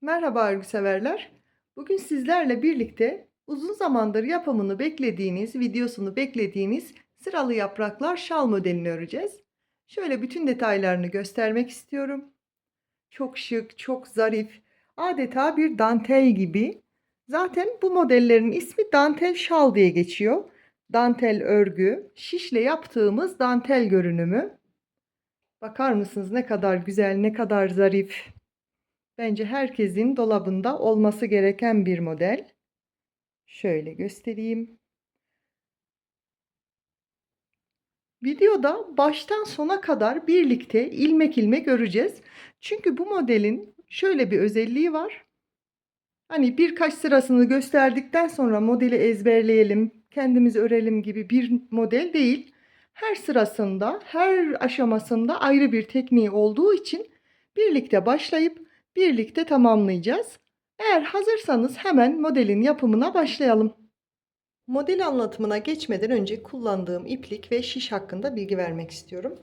Merhaba örgü severler. Bugün sizlerle birlikte uzun zamandır yapımını beklediğiniz, videosunu beklediğiniz sıralı yapraklar şal modelini öreceğiz. Şöyle bütün detaylarını göstermek istiyorum. Çok şık, çok zarif, adeta bir dantel gibi. Zaten bu modellerin ismi dantel şal diye geçiyor. Dantel örgü, şişle yaptığımız dantel görünümü. Bakar mısınız ne kadar güzel, ne kadar zarif. Bence herkesin dolabında olması gereken bir model. Şöyle göstereyim. Videoda baştan sona kadar birlikte ilmek ilmek öreceğiz. Çünkü bu modelin şöyle bir özelliği var. Hani birkaç sırasını gösterdikten sonra modeli ezberleyelim, kendimiz örelim gibi bir model değil. Her sırasında, her aşamasında ayrı bir tekniği olduğu için birlikte başlayıp birlikte tamamlayacağız. Eğer hazırsanız hemen modelin yapımına başlayalım. Model anlatımına geçmeden önce kullandığım iplik ve şiş hakkında bilgi vermek istiyorum.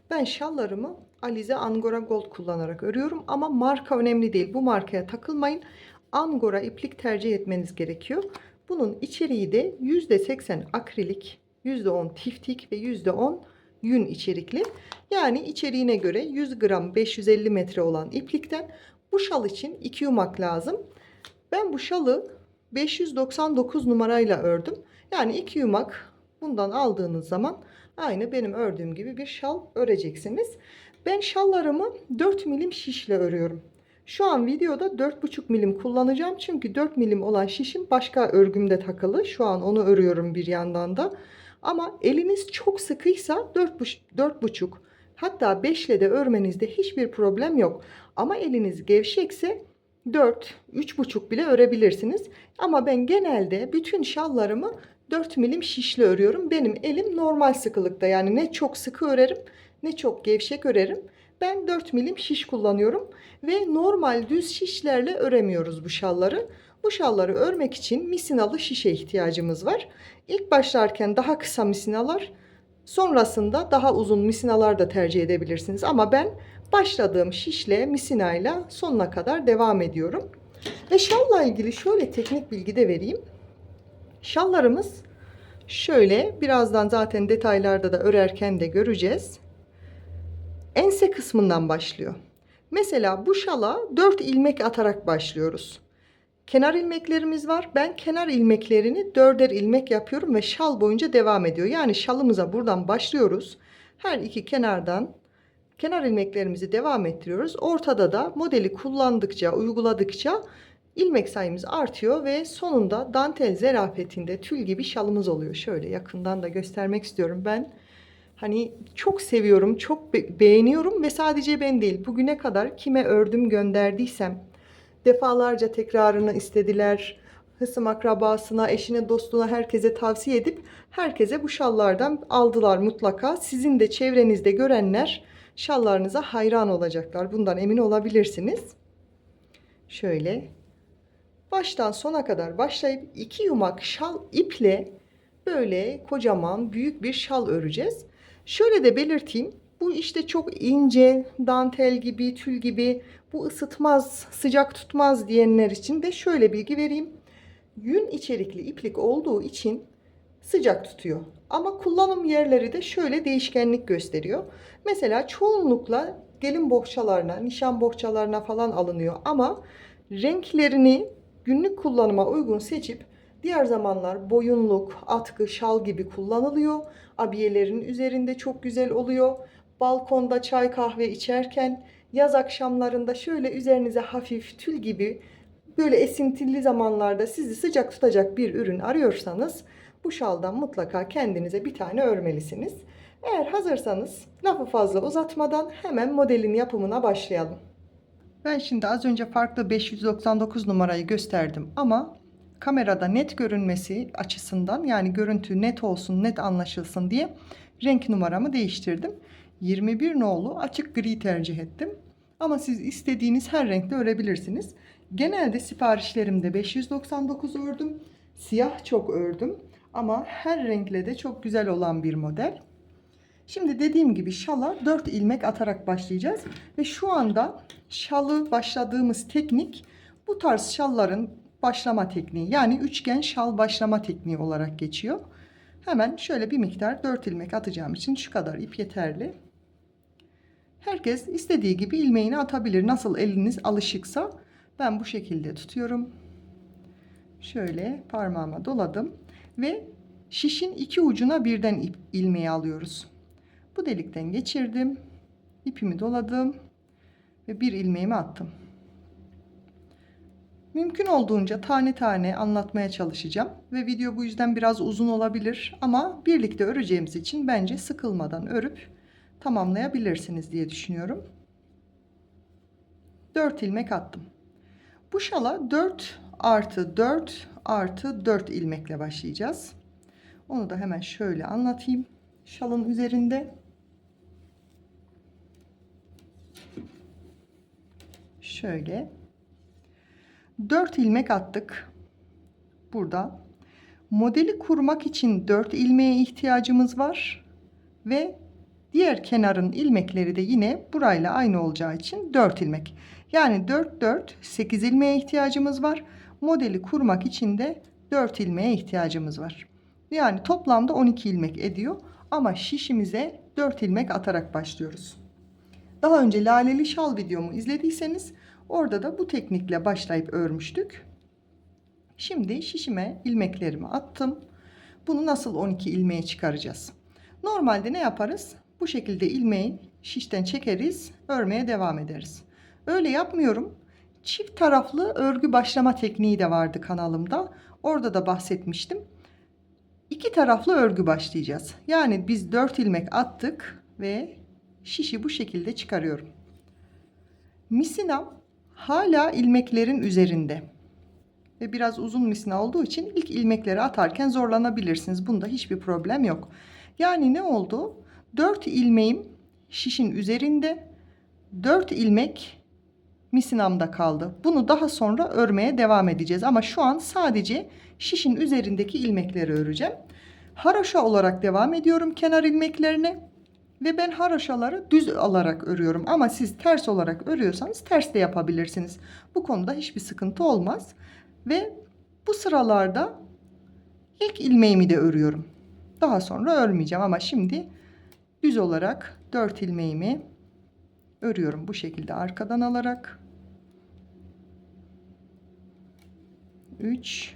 Ben şallarımı Alize Angora Gold kullanarak örüyorum ama marka önemli değil. Bu markaya takılmayın. Angora iplik tercih etmeniz gerekiyor. Bunun içeriği de %80 akrilik, %10 tiftik ve %10 yün içerikli. Yani içeriğine göre 100 gram 550 metre olan iplikten bu şal için 2 yumak lazım. Ben bu şalı 599 numarayla ördüm. Yani 2 yumak bundan aldığınız zaman aynı benim ördüğüm gibi bir şal öreceksiniz. Ben şallarımı 4 milim şişle örüyorum. Şu an videoda 4,5 milim kullanacağım. Çünkü 4 milim olan şişim başka örgümde takılı. Şu an onu örüyorum bir yandan da. Ama eliniz çok sıkıysa 4,5 hatta 5 ile de örmenizde hiçbir problem yok. Ama eliniz gevşekse 4, 3,5 bile örebilirsiniz. Ama ben genelde bütün şallarımı 4 milim şişle örüyorum. Benim elim normal sıkılıkta. Yani ne çok sıkı örerim ne çok gevşek örerim. Ben 4 milim şiş kullanıyorum. Ve normal düz şişlerle öremiyoruz bu şalları. Bu şalları örmek için misinalı şişe ihtiyacımız var. İlk başlarken daha kısa misinalar, sonrasında daha uzun misinalar da tercih edebilirsiniz. Ama ben başladığım şişle misinayla sonuna kadar devam ediyorum. Ve şalla ilgili şöyle teknik bilgi de vereyim. Şallarımız şöyle, birazdan zaten detaylarda da örerken de göreceğiz. Ense kısmından başlıyor. Mesela bu şala 4 ilmek atarak başlıyoruz. Kenar ilmeklerimiz var. Ben kenar ilmeklerini 4'er ilmek yapıyorum ve şal boyunca devam ediyor. Yani şalımıza buradan başlıyoruz. Her iki kenardan kenar ilmeklerimizi devam ettiriyoruz. Ortada da modeli kullandıkça, uyguladıkça ilmek sayımız artıyor ve sonunda dantel zerafetinde tül gibi şalımız oluyor. Şöyle yakından da göstermek istiyorum. Ben hani çok seviyorum, çok beğeniyorum ve sadece ben değil. Bugüne kadar kime ördüm gönderdiysem defalarca tekrarını istediler. Hısım akrabasına, eşine, dostuna, herkese tavsiye edip herkese bu şallardan aldılar mutlaka. Sizin de çevrenizde görenler şallarınıza hayran olacaklar. Bundan emin olabilirsiniz. Şöyle baştan sona kadar başlayıp 2 yumak şal iple böyle kocaman büyük bir şal öreceğiz. Şöyle de belirteyim. Bu işte çok ince, dantel gibi, tül gibi, bu ısıtmaz, sıcak tutmaz diyenler için de şöyle bilgi vereyim. Yün içerikli iplik olduğu için sıcak tutuyor. Ama kullanım yerleri de şöyle değişkenlik gösteriyor. Mesela çoğunlukla gelin bohçalarına, nişan bohçalarına falan alınıyor. Ama renklerini günlük kullanıma uygun seçip diğer zamanlar boyunluk, atkı, şal gibi kullanılıyor. Abiyelerin üzerinde çok güzel oluyor. Balkonda çay kahve içerken yaz akşamlarında şöyle üzerinize hafif tül gibi böyle esintili zamanlarda sizi sıcak tutacak bir ürün arıyorsanız bu şaldan mutlaka kendinize bir tane örmelisiniz. Eğer hazırsanız lafı fazla uzatmadan hemen modelin yapımına başlayalım. Ben şimdi az önce farklı 599 numarayı gösterdim ama kamerada net görünmesi açısından, yani görüntü net olsun, net anlaşılsın diye renk numaramı değiştirdim. 21 nolu açık gri tercih ettim. Ama siz istediğiniz her renkte örebilirsiniz. Genelde siparişlerimde 599 ördüm. Siyah çok ördüm. Ama her renkle de çok güzel olan bir model. Şimdi dediğim gibi şala 4 ilmek atarak başlayacağız. Ve şu anda şalı başladığımız teknik Bu tarz şalların başlama tekniği, yani üçgen şal başlama tekniği olarak geçiyor. Hemen şöyle bir miktar 4 ilmek atacağım için şu kadar ip yeterli. Herkes istediği gibi ilmeğini atabilir. Nasıl eliniz alışıksa. Ben bu şekilde tutuyorum. Şöyle parmağıma doladım ve şişin iki ucuna birden ilmeği alıyoruz. Bu delikten geçirdim. İpimi doladım ve bir ilmeğimi attım. Mümkün olduğunca tane tane anlatmaya çalışacağım ve video bu yüzden biraz uzun olabilir ama birlikte öreceğimiz için bence sıkılmadan örüp tamamlayabilirsiniz diye düşünüyorum. 4 ilmek attım. Bu şala 4 artı 4 artı 4 ilmekle başlayacağız. Onu da hemen şöyle anlatayım. Şalın üzerinde şöyle 4 ilmek attık. Burada modeli kurmak için 4 ilmeğe ihtiyacımız var ve diğer kenarın ilmekleri de yine burayla aynı olacağı için 4 ilmek. Yani 4 4 8 ilmeğe ihtiyacımız var. Modeli kurmak için de 4 ilmeğe ihtiyacımız var. Yani toplamda 12 ilmek ediyor ama şişimize 4 ilmek atarak başlıyoruz. Daha önce laleli şal videomu izlediyseniz orada da bu teknikle başlayıp örmüştük. Şimdi şişime ilmeklerimi attım. Bunu nasıl 12 ilmeğe çıkaracağız? Normalde ne yaparız? Bu şekilde ilmeği şişten çekeriz, örmeye devam ederiz. Öyle yapmıyorum. Çift taraflı örgü başlama tekniği de vardı kanalımda. Orada da bahsetmiştim. İki taraflı örgü başlayacağız. Yani biz 4 ilmek attık ve şişi bu şekilde çıkarıyorum. Misinam hala ilmeklerin üzerinde. Ve biraz uzun misina olduğu için ilk ilmekleri atarken zorlanabilirsiniz. Bunda hiçbir problem yok. Yani ne oldu? 4 ilmeğim şişin üzerinde, 4 ilmek misinamda kaldı. Bunu daha sonra örmeye devam edeceğiz. Ama şu an sadece şişin üzerindeki ilmekleri öreceğim. Haroşa olarak devam ediyorum kenar ilmeklerine. Ve ben haroşaları düz alarak örüyorum. Ama siz ters olarak örüyorsanız ters de yapabilirsiniz. Bu konuda hiçbir sıkıntı olmaz. Ve bu sıralarda ilk ilmeğimi de örüyorum. Daha sonra örmeyeceğim ama şimdi düz olarak 4 ilmeğimi örüyorum. Bu şekilde arkadan alarak. 3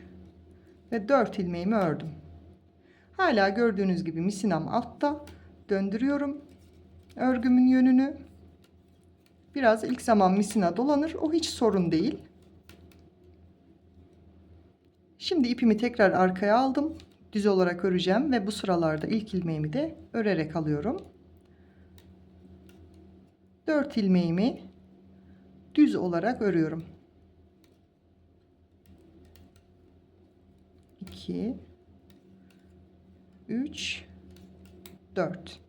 ve 4 ilmeğimi ördüm. Hala gördüğünüz gibi misinam altta. Döndürüyorum örgümün yönünü. Biraz ilk zaman misina dolanır. O hiç sorun değil. Şimdi ipimi tekrar arkaya aldım. Düz olarak öreceğim ve bu sıralarda ilk ilmeğimi de örerek alıyorum. 4 ilmeğimi düz olarak örüyorum. 2 3 4.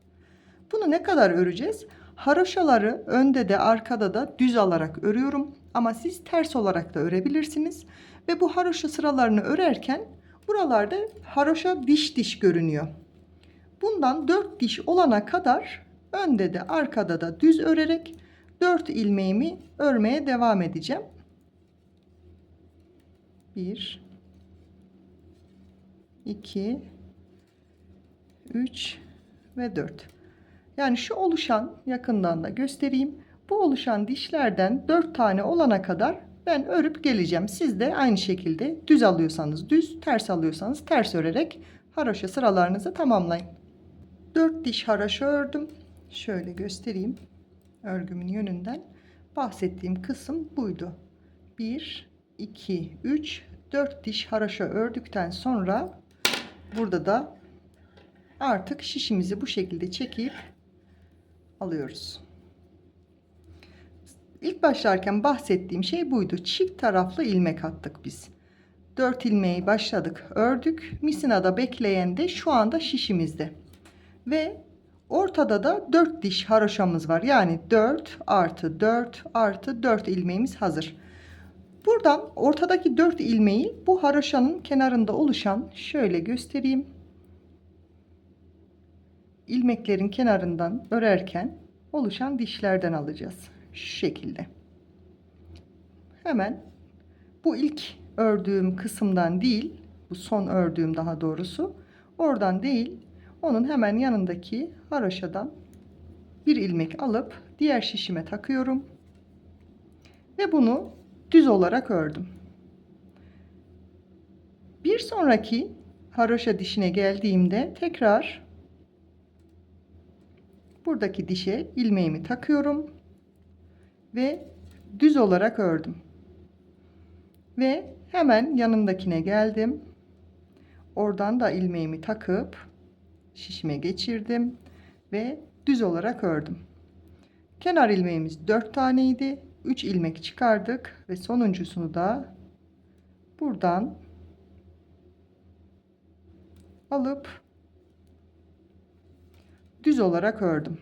Bunu ne kadar öreceğiz? Haroşaları önde de arkada da düz alarak örüyorum. Ama siz ters olarak da örebilirsiniz. Ve bu haroşa sıralarını örerken buralarda haroşa diş diş görünüyor. Bundan 4 diş olana kadar önde de arkada da düz örerek 4 ilmeğimi örmeye devam edeceğim. 1 2 3 ve 4. Yani şu oluşan, yakından da göstereyim. Bu oluşan dişlerden 4 tane olana kadar ben örüp geleceğim. Siz de aynı şekilde düz alıyorsanız düz, ters alıyorsanız ters örerek haroşa sıralarınızı tamamlayın. 4 diş haroşa ördüm. Şöyle göstereyim. Örgümün yönünden. Bahsettiğim kısım buydu. 1, 2, 3, 4 diş haroşa ördükten sonra burada da artık şişimizi bu şekilde çekip alıyoruz. İlk başlarken bahsettiğim şey buydu. Çift taraflı ilmek attık biz. 4 ilmeği başladık, ördük. Misinada bekleyen de şu anda şişimizde. Ve ortada da 4 diş haroşamız var. Yani 4 artı 4 artı 4 ilmeğimiz hazır. Buradan ortadaki 4 ilmeği bu haroşanın kenarında oluşan, şöyle göstereyim, ilmeklerin kenarından örerken oluşan dişlerden alacağız. Şu şekilde. Hemen Bu ilk ördüğüm kısımdan değil, bu son ördüğüm daha doğrusu, oradan değil, onun hemen yanındaki haroşadan bir ilmek alıp diğer şişime takıyorum ve bunu düz olarak ördüm. Bir sonraki haroşa dişine geldiğimde tekrar buradaki dişe ilmeğimi takıyorum ve düz olarak ördüm. Ve hemen yanındakine geldim. Oradan da ilmeğimi takıp şişime geçirdim ve düz olarak ördüm. Kenar ilmeğimiz 4 taneydi. 3 ilmek çıkardık ve sonuncusunu da buradan alıp düz olarak ördüm.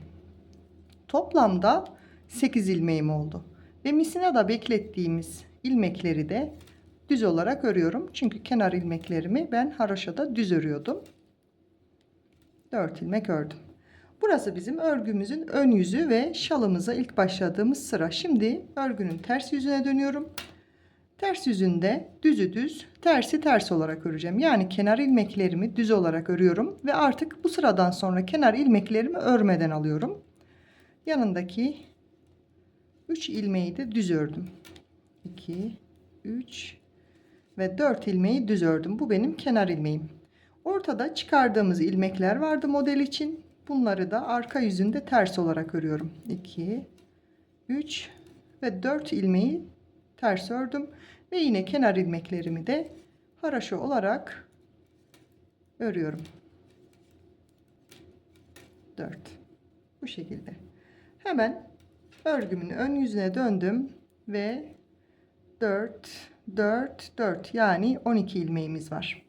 Toplamda 8 ilmeğim oldu. Ve misinada beklettiğimiz ilmekleri de düz olarak örüyorum. Çünkü kenar ilmeklerimi ben haroşada düz örüyordum. 4 ilmek ördüm. Burası bizim örgümüzün ön yüzü ve şalımıza ilk başladığımız sıra. Şimdi örgünün ters yüzüne dönüyorum. Ters yüzünde düzü düz, tersi ters olarak öreceğim. Yani kenar ilmeklerimi düz olarak örüyorum ve artık bu sıradan sonra kenar ilmeklerimi örmeden alıyorum. Yanındaki 3 ilmeği de düz ördüm. 2, 3 ve 4 ilmeği düz ördüm. Bu benim kenar ilmeğim. Ortada çıkardığımız ilmekler vardı model için. Bunları da arka yüzünde ters olarak örüyorum. 2, 3 ve 4 ilmeği ters ördüm. Ve yine kenar ilmeklerimi de haroşa olarak örüyorum. 4. Bu şekilde. Hemen örgümün ön yüzüne döndüm ve 4, 4, 4 yani 12 ilmeğimiz var.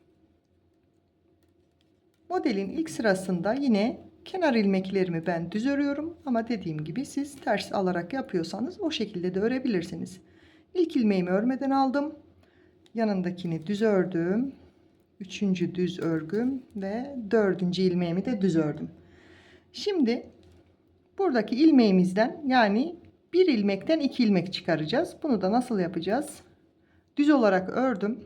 Modelin ilk sırasında yine kenar ilmeklerimi ben düz örüyorum ama dediğim gibi siz ters alarak yapıyorsanız o şekilde de örebilirsiniz. İlk ilmeğimi örmeden aldım. Yanındakini düz ördüm. Üçüncü düz örgüm ve dördüncü ilmeğimi de düz ördüm. Şimdi buradaki ilmeğimizden yani bir ilmekten 2 ilmek çıkaracağız. Bunu da nasıl yapacağız? Düz olarak ördüm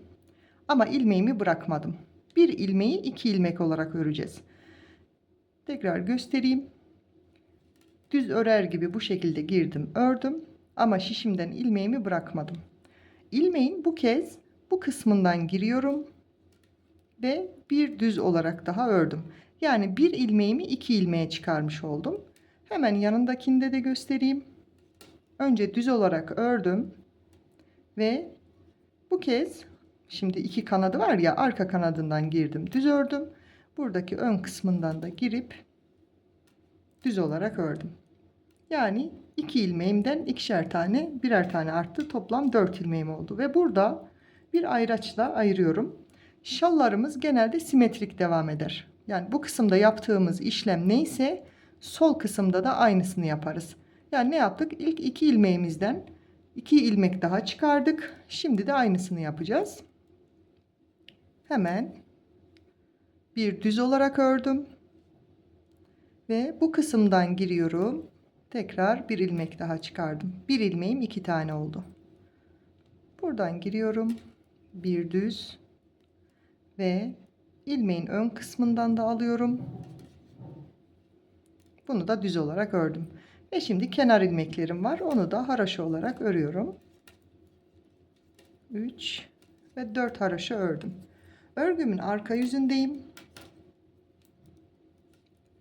ama ilmeğimi bırakmadım. Bir ilmeği 2 ilmek olarak öreceğiz. Tekrar göstereyim. Düz örer gibi bu şekilde girdim, ördüm ama şişimden ilmeğimi bırakmadım. İlmeğin bu kez bu kısmından giriyorum ve bir düz olarak daha ördüm. Yani bir ilmeğimi 2 ilmeğe çıkarmış oldum. Hemen yanındakinde de göstereyim. Önce düz olarak ördüm ve bu kez şimdi iki kanadı var ya, arka kanadından girdim, düz ördüm. Buradaki ön kısmından da girip düz olarak ördüm. Yani 2 ilmeğimden ikişer tane, birer tane arttı. Toplam 4 ilmeğim oldu ve burada bir ayraçla ayırıyorum. Şallarımız genelde simetrik devam eder. Yani bu kısımda yaptığımız işlem neyse sol kısımda da aynısını yaparız. Yani ne yaptık? İlk 2 ilmeğimizden 2 ilmek daha çıkardık. Şimdi de aynısını yapacağız. Hemen bir düz olarak ördüm ve bu kısımdan giriyorum. Tekrar bir ilmek daha çıkardım. Bir ilmeğim 2 tane oldu. Buradan giriyorum. Bir düz ve ilmeğin ön kısmından da alıyorum. Bunu da düz olarak ördüm. Ve şimdi kenar ilmeklerim var. Onu da haroşa olarak örüyorum. 3 ve 4 haroşa ördüm. Örgümün arka yüzündeyim.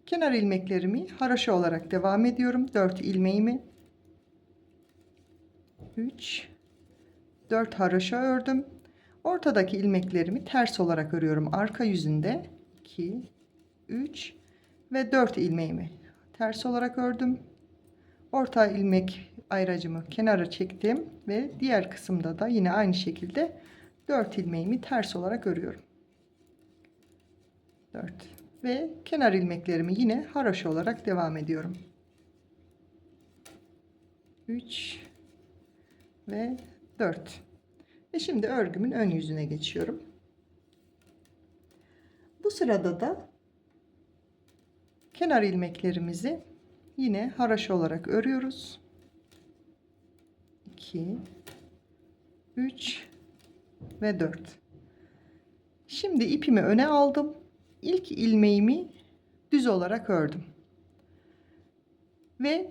Kenar ilmeklerimi haroşa olarak devam ediyorum. 4 ilmeğimi 3 4 haroşa ördüm. Ortadaki ilmeklerimi ters olarak örüyorum. Arka yüzünde 2 3 ve 4 ilmeğimi ters olarak ördüm. Orta ilmek ayracımı kenara çektim ve diğer kısımda da yine aynı şekilde 4 ilmeğimi ters olarak örüyorum. 4 ve kenar ilmeklerimi yine haroşa olarak devam ediyorum. 3 ve 4. Ve şimdi örgümün ön yüzüne geçiyorum. Bu sırada da kenar ilmeklerimizi yine haroşa olarak örüyoruz. 2 3 ve 4. Şimdi ipimi öne aldım. İlk ilmeğimi düz olarak ördüm. Ve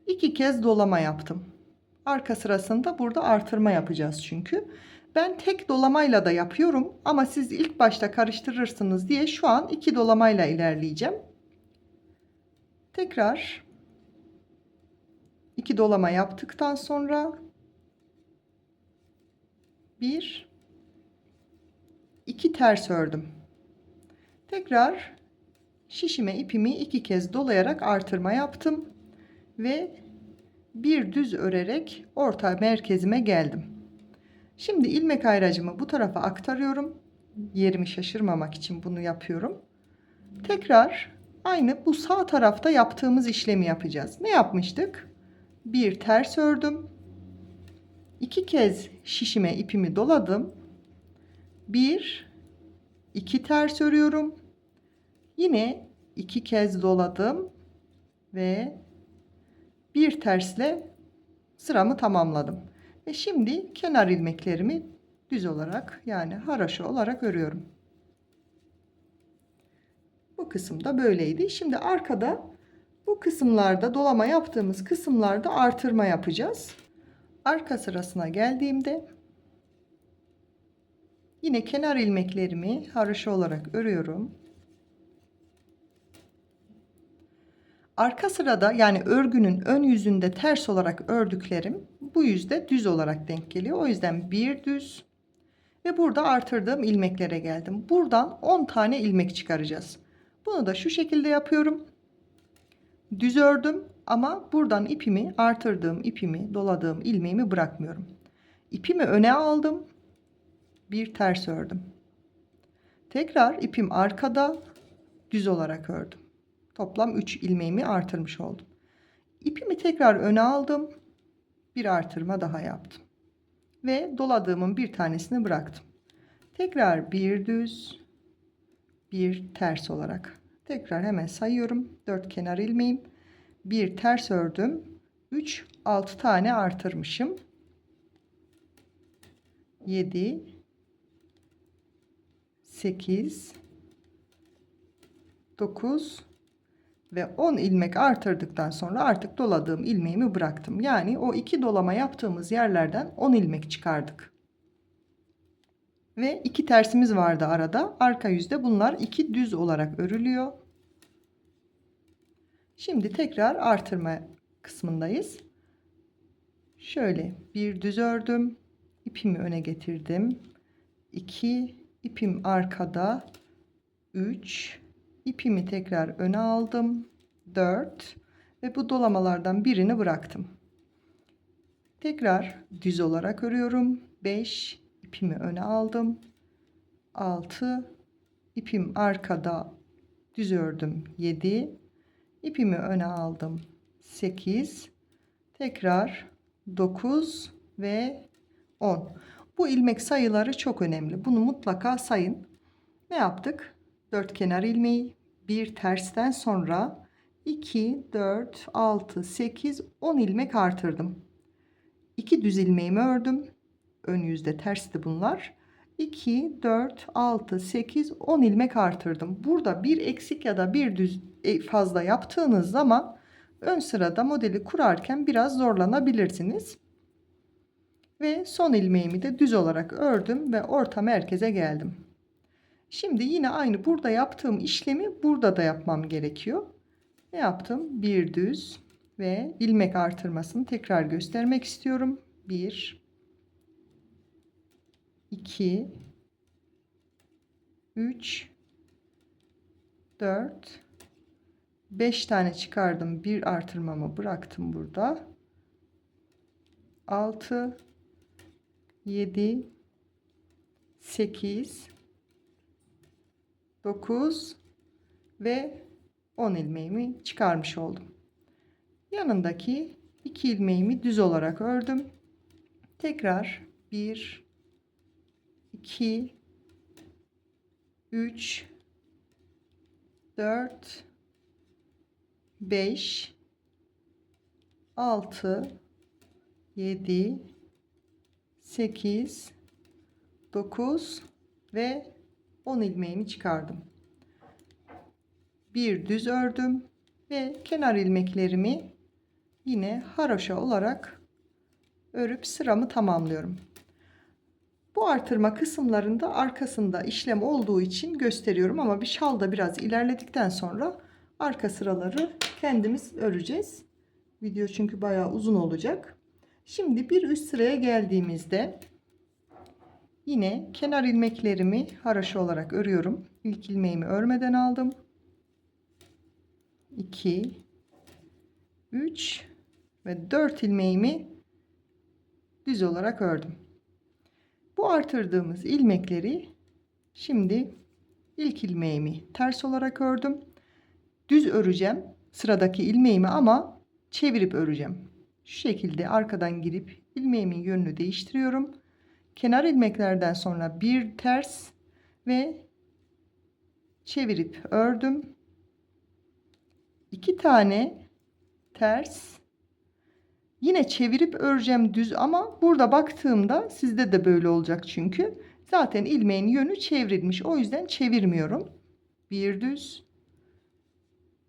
2 kez dolama yaptım. Arka sırasında burada artırma yapacağız çünkü. Ben tek dolamayla da yapıyorum ama siz ilk başta karıştırırsınız diye şu an 2 dolamayla ilerleyeceğim. Tekrar 2 dolama yaptıktan sonra 1 2 ters ördüm. Tekrar şişime ipimi 2 kez dolayarak artırma yaptım ve bir düz örerek orta merkezime geldim. Şimdi ilmek ayracımı bu tarafa aktarıyorum. Yerimi şaşırmamak için bunu yapıyorum. Tekrar aynı bu sağ tarafta yaptığımız işlemi yapacağız. Ne yapmıştık? Bir ters ördüm. 2 kez şişime ipimi doladım. 1 2 ters örüyorum. Yine 2 kez doladım ve bir tersle sıramı tamamladım. Ve şimdi kenar ilmeklerimi düz olarak, yani haraşo olarak örüyorum. Bu kısım da böyleydi. Şimdi arkada bu kısımlarda, dolama yaptığımız kısımlarda artırma yapacağız. Arka sırasına geldiğimde yine kenar ilmeklerimi haraşo olarak örüyorum. Arka sırada, yani örgünün ön yüzünde ters olarak ördüklerim bu yüzde düz olarak denk geliyor. O yüzden bir düz ve burada artırdığım ilmeklere geldim. Buradan 10 tane ilmek çıkaracağız. Bunu da şu şekilde yapıyorum. Düz ördüm ama buradan ipimi, artırdığım ipimi, doladığım ilmeğimi bırakmıyorum. İpimi öne aldım. Bir ters ördüm. Tekrar ipim arkada, düz olarak ördüm. Toplam 3 ilmeğimi artırmış oldum. İpimi tekrar öne aldım. Bir artırma daha yaptım. Ve doladığımın bir tanesini bıraktım. Tekrar bir düz, bir ters olarak. Tekrar hemen sayıyorum. 4 kenar ilmeğim. Bir ters ördüm. 3, 6 tane artırmışım. 7, 8, 9 ve 10 ilmek artırdıktan sonra artık doladığım ilmeğimi bıraktım. Yani o 2 dolama yaptığımız yerlerden 10 ilmek çıkardık. Ve 2 tersimiz vardı arada. Arka yüzde bunlar 2 düz olarak örülüyor. Şimdi tekrar artırma kısmındayız. Şöyle bir düz ördüm. İpimi öne getirdim. 2 ipim arkada. 3 ipimi tekrar öne aldım. 4 ve bu dolamalardan birini bıraktım. Tekrar düz olarak örüyorum. 5 ipimi öne aldım. 6 ipim arkada, düz ördüm. 7 ipimi öne aldım. 8 tekrar 9 ve 10. Bu ilmek sayıları çok önemli. Bunu mutlaka sayın. Ne yaptık? 4 kenar ilmeği, bir tersten sonra 2 4 6 8 10 ilmek artırdım. 2 düz ilmeğimi ördüm. Ön yüzde tersti bunlar. 2 4 6 8 10 ilmek artırdım. Burada bir eksik ya da bir düz fazla yaptığınız zaman ön sırada modeli kurarken biraz zorlanabilirsiniz. Ve son ilmeğimi de düz olarak ördüm ve orta merkeze geldim. Şimdi yine aynı burada yaptığım işlemi burada da yapmam gerekiyor. Ne yaptım? Bir düz ve ilmek artırmasını tekrar göstermek istiyorum. 1 2 3 4 5 tane çıkardım. Bir artırmamı bıraktım burada. 6 7 8 9 ve 10 ilmeğimi çıkarmış oldum. Yanındaki 2 ilmeğimi düz olarak ördüm. Tekrar 1 2 3 4 5 6 7 8 9 ve 10 ilmeğimi çıkardım. Bir düz ördüm ve kenar ilmeklerimi yine haroşa olarak örüp sıramı tamamlıyorum. Bu artırma kısımlarında arkasında işlem olduğu için gösteriyorum ama bir şalda biraz ilerledikten sonra arka sıraları kendimiz öreceğiz. Video çünkü bayağı uzun olacak. Şimdi bir üst sıraya geldiğimizde yine kenar ilmeklerimi haroşa olarak örüyorum. İlk ilmeğimi örmeden aldım. 2 3 ve 4 ilmeğimi düz olarak ördüm. Bu artırdığımız ilmekleri şimdi ilk ilmeğimi ters olarak ördüm. Düz öreceğim sıradaki ilmeğimi ama çevirip öreceğim. Şu şekilde arkadan girip ilmeğimin yönünü değiştiriyorum. Kenar ilmeklerden sonra bir ters ve çevirip ördüm. 2 tane ters, yine çevirip öreceğim düz ama burada baktığımda sizde de böyle olacak çünkü zaten ilmeğin yönü çevrilmiş, o yüzden çevirmiyorum. Bir düz,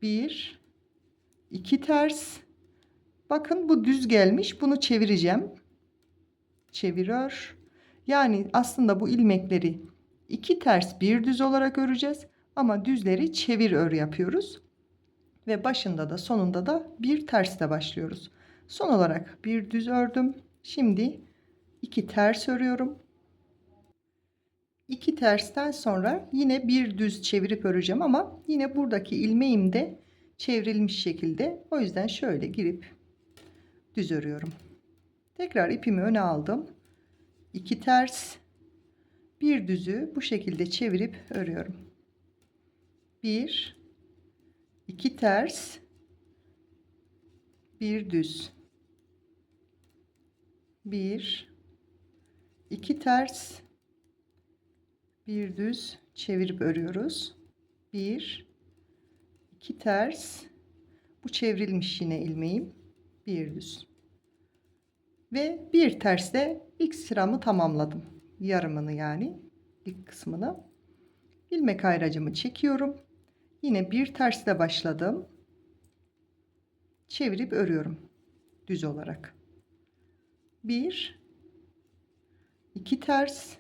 bir, iki ters. Bakın bu düz gelmiş, bunu çevireceğim. Çevir ör. Yani aslında bu ilmekleri iki ters bir düz olarak öreceğiz ama düzleri çevir ör yapıyoruz ve başında da sonunda da bir tersle başlıyoruz. Son olarak bir düz ördüm. Şimdi iki ters örüyorum. İki tersten sonra yine bir düz çevirip öreceğim ama yine buradaki ilmeğim de çevrilmiş şekilde. O yüzden şöyle girip düz örüyorum. Tekrar ipimi öne aldım. İki ters, bir düzü bu şekilde çevirip örüyorum. Bir, iki ters, bir düz. Bir, iki ters, bir düz çevirip örüyoruz. Bir, iki ters, bu çevrilmiş yine ilmeğim, bir düz ve bir tersle ilk sıramı tamamladım, yarımını yani ilk kısmını. İlmek ayracımı çekiyorum, yine bir tersle başladım, çevirip örüyorum düz olarak. Bir, iki ters,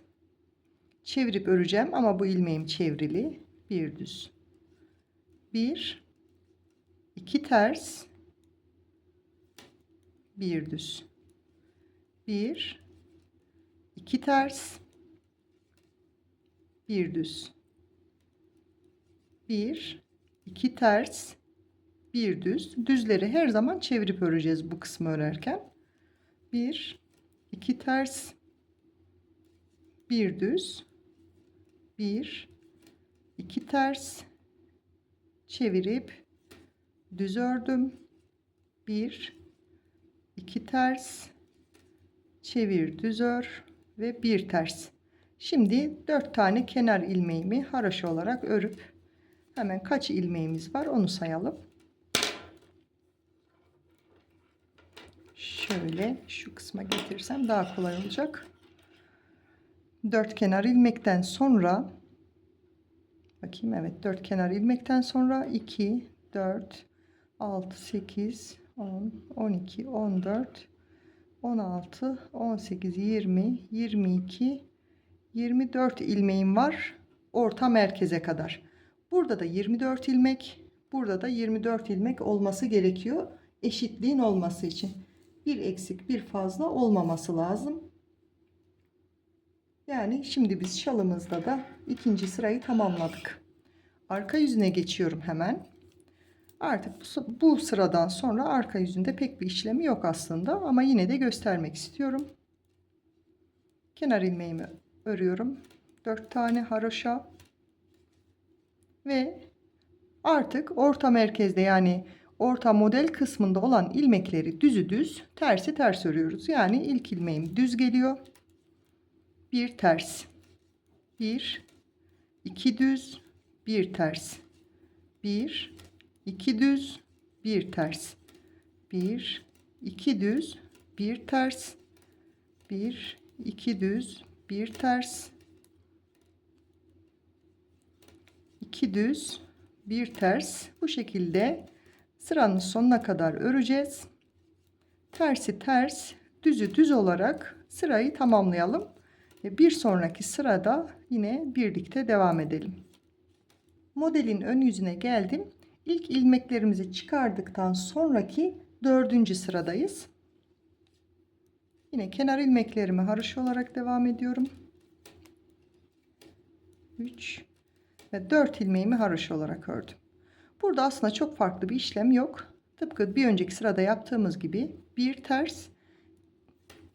çevirip öreceğim ama bu ilmeğim çevrili, bir düz. Bir, iki ters, bir düz. Bir, iki ters, bir düz. Bir, iki ters, bir düz. Düzleri her zaman çevirip öreceğiz bu kısmı örerken. Bir, iki ters, bir düz. Bir, iki ters, çevirip düz ördüm. Bir, iki ters, çevir düz ör ve bir ters. Şimdi 4 tane kenar ilmeğimi haroşa olarak örüp hemen kaç ilmeğimiz var onu sayalım. Şöyle şu kısma getirsem daha kolay olacak. 4 kenar ilmekten sonra bakayım, evet, 4 kenar ilmekten sonra 2 4 6 8 10 12 14 16 18 20 22 24 ilmeğim var orta merkeze kadar. Burada da 24 ilmek, burada da 24 ilmek olması gerekiyor eşitliğin olması için. Bir eksik bir fazla olmaması lazım. Yani şimdi biz şalımızda da ikinci sırayı tamamladık. Arka yüzüne geçiyorum hemen. Artık bu sıradan sonra arka yüzünde pek bir işlemi yok aslında ama yine de göstermek istiyorum. Kenar ilmeğimi örüyorum. 4 tane haroşa ve artık orta merkezde, yani orta model kısmında olan ilmekleri düzü düz, tersi ters örüyoruz. Yani ilk ilmeğim düz geliyor. Bir ters, bir, iki düz, bir ters, bir, iki düz, bir ters, bir, iki düz, bir ters, bir, iki düz, bir ters, 2 düz, 1 ters. Bu şekilde sıranın sonuna kadar öreceğiz. Tersi ters, düzü düz olarak sırayı tamamlayalım. Bir sonraki sırada yine birlikte devam edelim. Modelin ön yüzüne geldim. İlk ilmeklerimizi çıkardıktan sonraki 4. sıradayız. Yine kenar ilmeklerimi haroşa olarak devam ediyorum. 3 ve 4 ilmeğimi haroşa olarak ördüm. Burada aslında çok farklı bir işlem yok. Tıpkı bir önceki sırada yaptığımız gibi bir ters,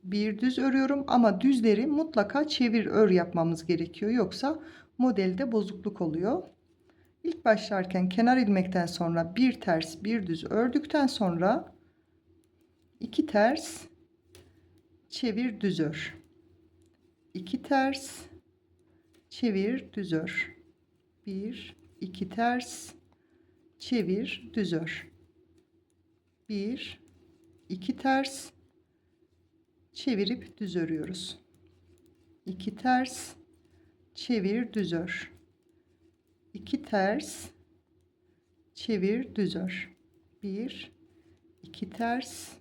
bir düz örüyorum ama düzleri mutlaka çevir ör yapmamız gerekiyor. Yoksa modelde bozukluk oluyor. İlk başlarken kenar ilmekten sonra bir ters, bir düz ördükten sonra 2 ters, çevir düz ör. 2 ters, çevir düz ör. 1 2 ters, çevir düz ör. 1 2 ters, çevirip düz örüyoruz. 2 ters, çevir düz ör. 2 ters, çevir düz ör. 1 2 ters,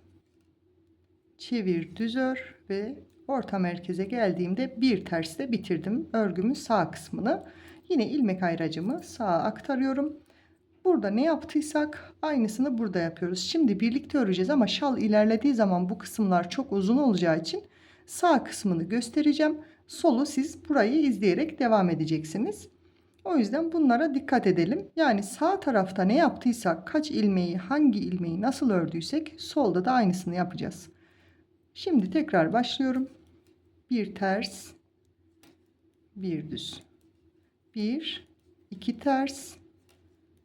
çevir düz ör ve orta merkeze geldiğimde bir tersle bitirdim örgümün sağ kısmını. Yine ilmek ayracımı sağa aktarıyorum. Burada ne yaptıysak aynısını burada yapıyoruz. Şimdi birlikte öreceğiz ama şal ilerlediği zaman bu kısımlar çok uzun olacağı için sağ kısmını göstereceğim. Solu siz burayı izleyerek devam edeceksiniz. O yüzden bunlara dikkat edelim. Yani sağ tarafta ne yaptıysak, kaç ilmeği, hangi ilmeği nasıl ördüysek solda da aynısını yapacağız. Şimdi tekrar başlıyorum. Bir ters, bir düz. 1 2 ters,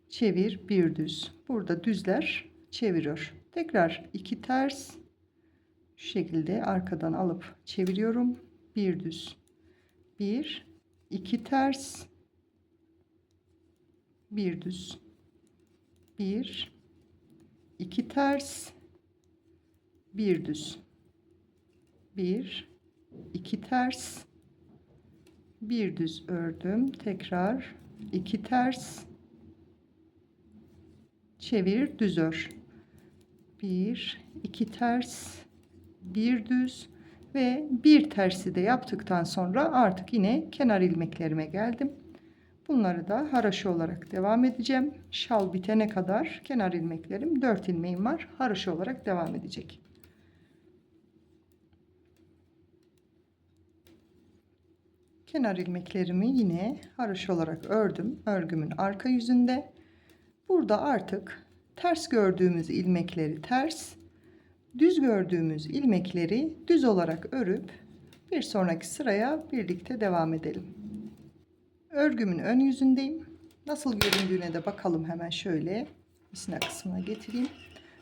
çevir, bir düz. Burada düzler çeviriyor. Tekrar 2 ters, şu şekilde arkadan alıp çeviriyorum. Bir düz. 1 2 ters, bir düz. 1 2 ters, bir düz. 1 2 ters, bir düz ördüm. Tekrar 2 ters, çevir düz ör. 1 2 ters, bir düz ve bir tersi de yaptıktan sonra artık yine kenar ilmeklerime geldim. Bunları da haroşa olarak devam edeceğim. Şal bitene kadar kenar ilmeklerim 4 ilmeğim var. Haroşa olarak devam edecek. Kenar ilmeklerimi yine haroşa olarak ördüm. Örgümün arka yüzünde. Burada artık ters gördüğümüz ilmekleri ters, düz gördüğümüz ilmekleri düz olarak örüp bir sonraki sıraya birlikte devam edelim. Örgümün ön yüzündeyim. Nasıl göründüğüne de bakalım, hemen şöyle misina kısmına getireyim.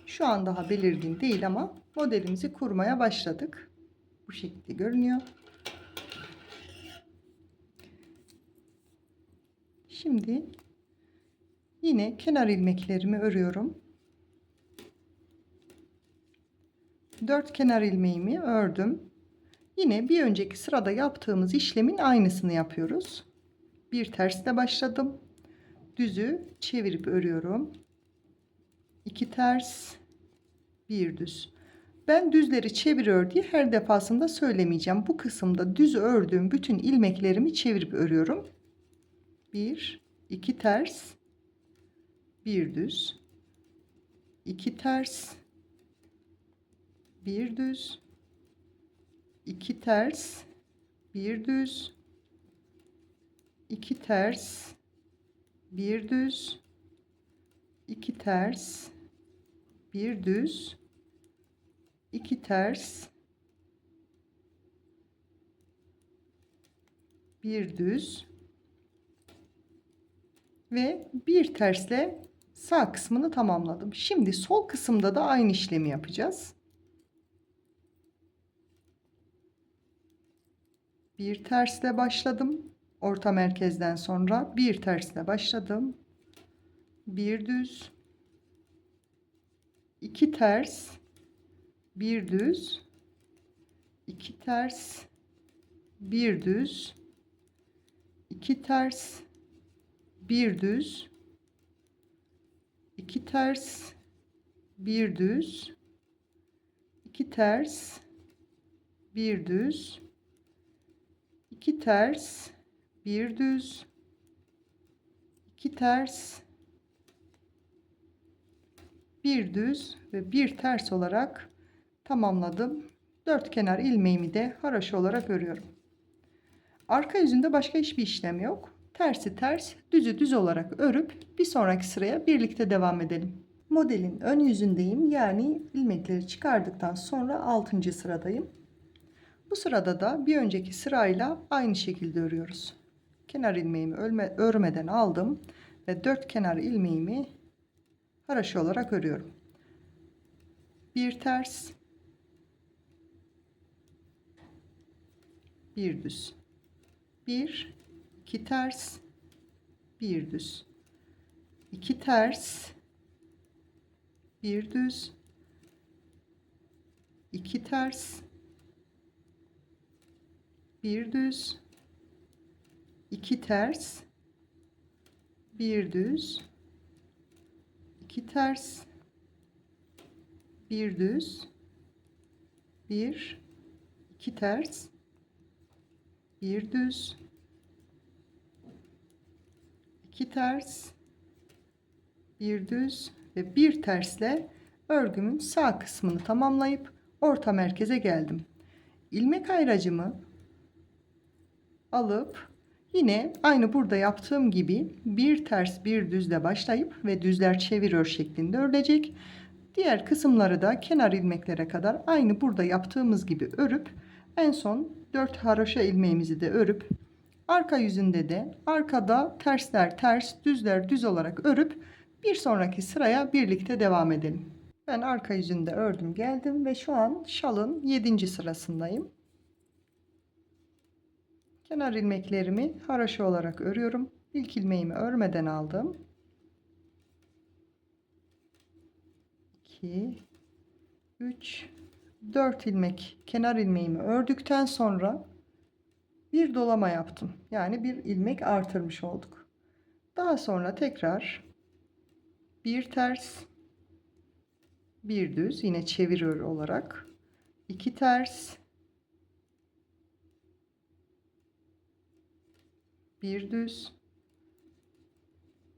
Şu an daha belirgin değil ama modelimizi kurmaya başladık. Bu şekilde görünüyor. Şimdi yine kenar ilmeklerimi örüyorum. 4 kenar ilmeğimi ördüm. Yine bir önceki sırada yaptığımız işlemin aynısını yapıyoruz. Bir tersle başladım. Düzü çevirip örüyorum. 2 ters, bir düz. Ben düzleri çeviriyor diye her defasında söylemeyeceğim. Bu kısımda düz ördüğüm bütün ilmeklerimi çevirip örüyorum. 1 2 ters, bir düz. 2 ters, bir düz. 2 ters, bir düz. 2 ters, bir düz. 2 ters, bir düz. 2 ters, bir düz ve bir tersle sağ kısmını tamamladım. Şimdi sol kısımda da aynı işlemi yapacağız. Bir tersle başladım. Orta merkezden sonra bir tersle başladım. Bir düz, 2 ters, bir düz, 2 ters, bir düz, 2 ters, bir düz, 2 ters, bir düz, 2 ters, bir düz, 2 ters, bir düz, 2 ters, bir düz ve bir ters olarak tamamladım. Dört kenar ilmeğimi de haroşa olarak örüyorum. Arka yüzünde başka hiçbir işlem yok. Tersi ters, düzü düz olarak örüp bir sonraki sıraya birlikte devam edelim. Modelin ön yüzündeyim, yani ilmekleri çıkardıktan sonra 6. sıradayım. Bu sırada da bir önceki sırayla aynı şekilde örüyoruz. Kenar ilmeğimi örmeden aldım ve 4 kenar ilmeğimi haroşa olarak örüyorum. Bir ters, bir düz, bir, iki ters, bir düz, iki ters, bir düz, iki ters, bir düz, iki ters, bir düz, iki ters, bir düz, bir, iki ters, bir düz, iki ters, bir düz ve bir tersle örgümün sağ kısmını tamamlayıp orta merkeze geldim. İlmek ayracımı alıp yine aynı burada yaptığım gibi bir ters bir düzle başlayıp ve düzler çeviriyor şeklinde örülecek. Diğer kısımları da kenar ilmeklere kadar aynı burada yaptığımız gibi örüp en son 4 haroşa ilmeğimizi de örüp arka yüzünde de arkada tersler ters, düzler düz olarak örüp bir sonraki sıraya birlikte devam edelim. Ben arka yüzünde ördüm geldim ve şu an şalın 7. sırasındayım. Kenar ilmeklerimi haroşa olarak örüyorum. İlk ilmeğimi örmeden aldım. 2, 3, 4 ilmek kenar ilmeğimi ördükten sonra bir dolama yaptım. Yani bir ilmek artırmış olduk. Daha sonra tekrar bir ters, bir düz, yine çeviriyor olarak 2 ters, bir düz,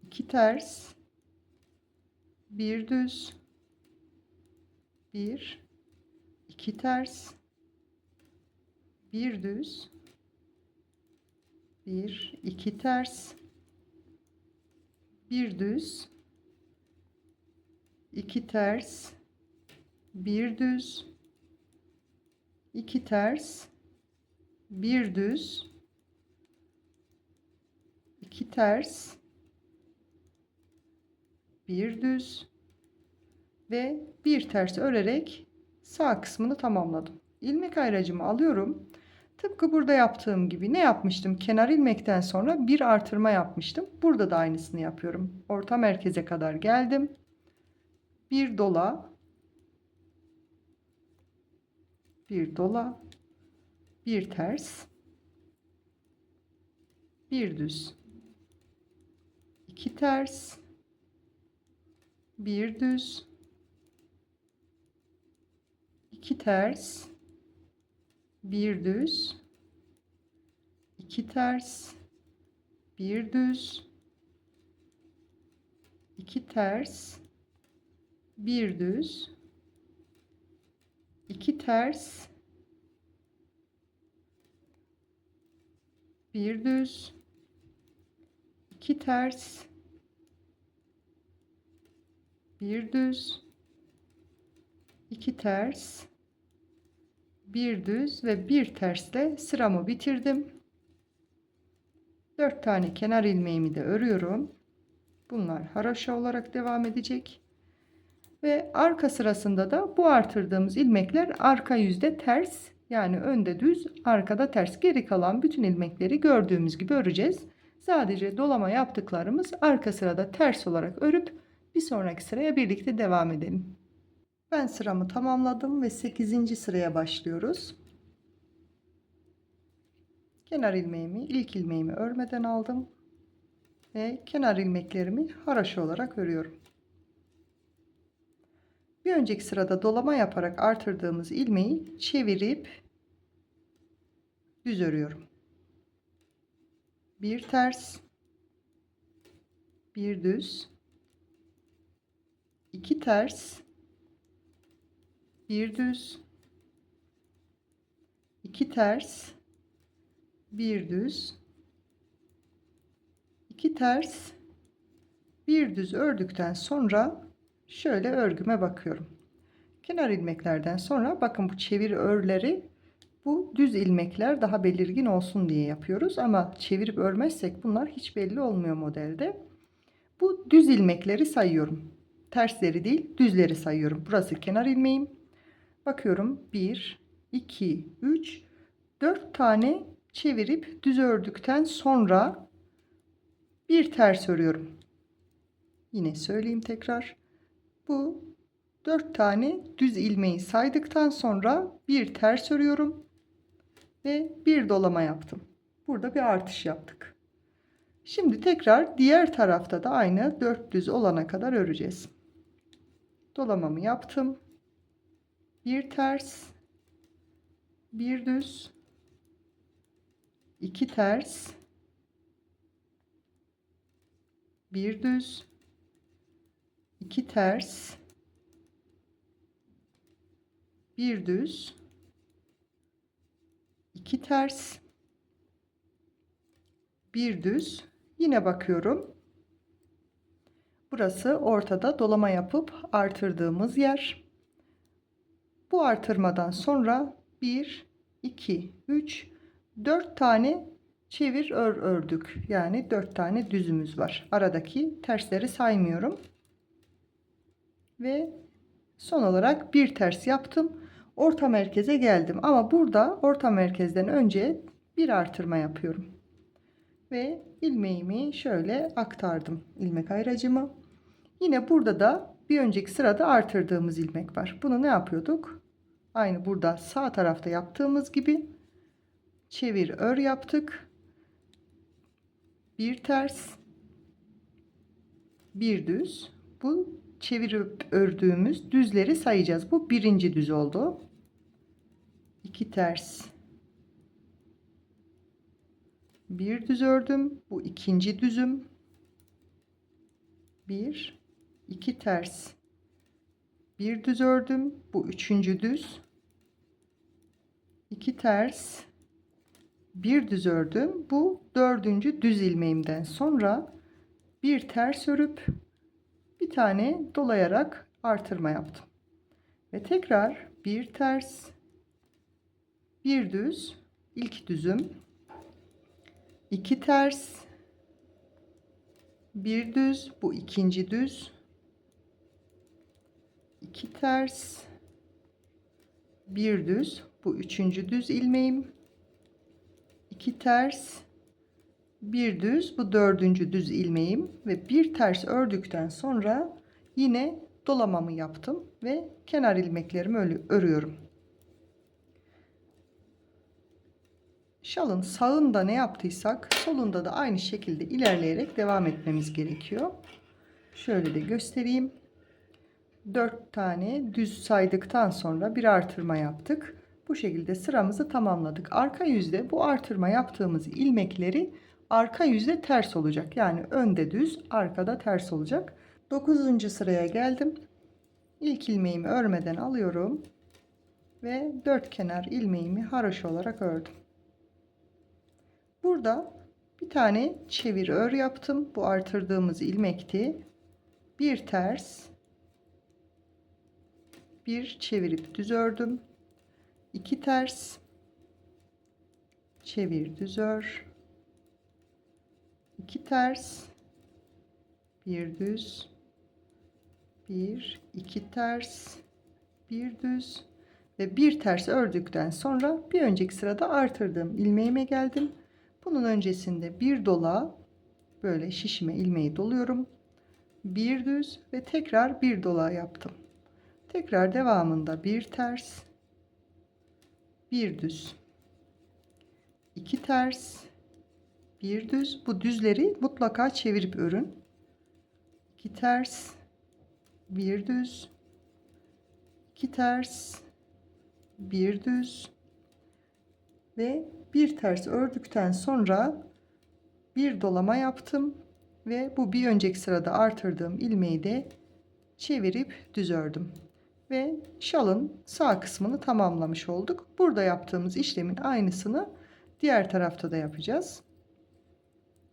2 ters, bir düz, bir, 2 ters, bir düz, bir, 2 ters, bir düz, 2 ters, bir düz, 2 ters, bir düz, 2 ters, bir düz ve bir ters örerek sağ kısmını tamamladım. İlmek ayracımı alıyorum. Tıpkı burada yaptığım gibi ne yapmıştım? Kenar ilmekten sonra bir artırma yapmıştım. Burada da aynısını yapıyorum. Orta merkeze kadar geldim. Bir dola, bir dola, bir ters, bir düz, iki ters, bir düz, iki ters, bir düz, iki ters, bir düz, iki ters, bir düz, iki ters, bir düz, iki ters, bir düz, iki ters, bir düz ve bir tersle sıramı bitirdim. 4 tane kenar ilmeğimi de örüyorum. Bunlar haroşa olarak devam edecek. Ve arka sırasında da bu artırdığımız ilmekler arka yüzde ters, yani önde düz, arkada ters. Geri kalan bütün ilmekleri gördüğümüz gibi öreceğiz. Sadece dolama yaptıklarımız arka sırada ters olarak örüp bir sonraki sıraya birlikte devam edelim. Ben sıramı tamamladım ve 8. sıraya başlıyoruz. Kenar ilmeğimi, ilk ilmeğimi örmeden aldım ve kenar ilmeklerimi haraşo olarak örüyorum. Bir önceki sırada dolama yaparak artırdığımız ilmeği çevirip düz örüyorum. Bir ters, bir düz, iki ters, bir düz, iki ters, bir düz, iki ters, bir düz ördükten sonra şöyle örgüme bakıyorum. Kenar ilmeklerden sonra bakın bu çevir örleri, bu düz ilmekler daha belirgin olsun diye yapıyoruz ama çevirip örmezsek bunlar hiç belli olmuyor modelde. Bu düz ilmekleri sayıyorum. Tersleri değil, düzleri sayıyorum. Burası kenar ilmeğim. Bakıyorum 1, 2, 3, 4 tane çevirip düz ördükten sonra bir ters örüyorum. Yine söyleyeyim tekrar. Bu 4 tane düz ilmeği saydıktan sonra bir ters örüyorum ve bir dolama yaptım. Burada bir artış yaptık. Şimdi tekrar diğer tarafta da aynı 4 düz olana kadar öreceğiz. Dolamamı yaptım. Bir ters, bir düz, iki ters, bir düz, iki ters, bir düz, iki ters, bir düz. Yine bakıyorum. Burası ortada dolama yapıp artırdığımız yer. Bu artırmadan sonra 1, 2, 3, 4 tane çevir ör ördük. Yani 4 tane düzümüz var. Aradaki tersleri saymıyorum. Ve son olarak bir ters yaptım. Orta merkeze geldim. Ama burada orta merkezden önce bir artırma yapıyorum. Ve ilmeğimi şöyle aktardım. İlmek ayracımı. Yine burada da bir önceki sırada artırdığımız ilmek var. Bunu ne yapıyorduk? Aynı burada sağ tarafta yaptığımız gibi çevir ör yaptık. Bir ters, bir düz. Bu çevirip ördüğümüz düzleri sayacağız. Bu birinci düz oldu. İki ters, bir düz ördüm. Bu ikinci düzüm. Bir, iki ters, bir düz ördüm. Bu üçüncü düz. İki ters, bir düz ördüm. Bu dördüncü düz ilmeğimden sonra bir ters örüp bir tane dolayarak artırma yaptım. Ve tekrar bir ters, bir düz, ilk düzüm, iki ters, bir düz, bu ikinci düz, iki ters, bir düz, bu üçüncü düz ilmeğim, iki ters, bir düz, bu dördüncü düz ilmeğim ve bir ters ördükten sonra yine dolamamı yaptım ve kenar ilmeklerimi örüyorum. Şalın sağında ne yaptıysak solunda da aynı şekilde ilerleyerek devam etmemiz gerekiyor. Şöyle de göstereyim. 4 tane düz saydıktan sonra bir artırma yaptık. Bu şekilde sıramızı tamamladık. Arka yüzde bu artırma yaptığımız ilmekleri arka yüzde ters olacak. Yani önde düz, arkada ters olacak. 9. sıraya geldim. İlk ilmeğimi örmeden alıyorum ve 4 kenar ilmeğimi haroşa olarak ördüm. Burada bir tane çevir ör yaptım. Bu artırdığımız ilmekti. Bir ters, bir çevirip düz ördüm. 2 ters, çevir düz ör. 2 ters, bir düz, bir, iki ters, bir düz ve bir ters ördükten sonra bir önceki sırada artırdığım ilmeğime geldim. Bunun öncesinde bir dola, böyle şişime ilmeği doluyorum. Bir düz ve tekrar bir dola yaptım. Tekrar devamında bir ters, bir düz, iki ters, bir düz. Bu düzleri mutlaka çevirip örün. 2 ters, bir düz, 2 ters, bir düz ve bir ters ördükten sonra bir dolama yaptım ve bu bir önceki sırada artırdığım ilmeği de çevirip düz ördüm ve şalın sağ kısmını tamamlamış olduk. Burada yaptığımız işlemin aynısını diğer tarafta da yapacağız.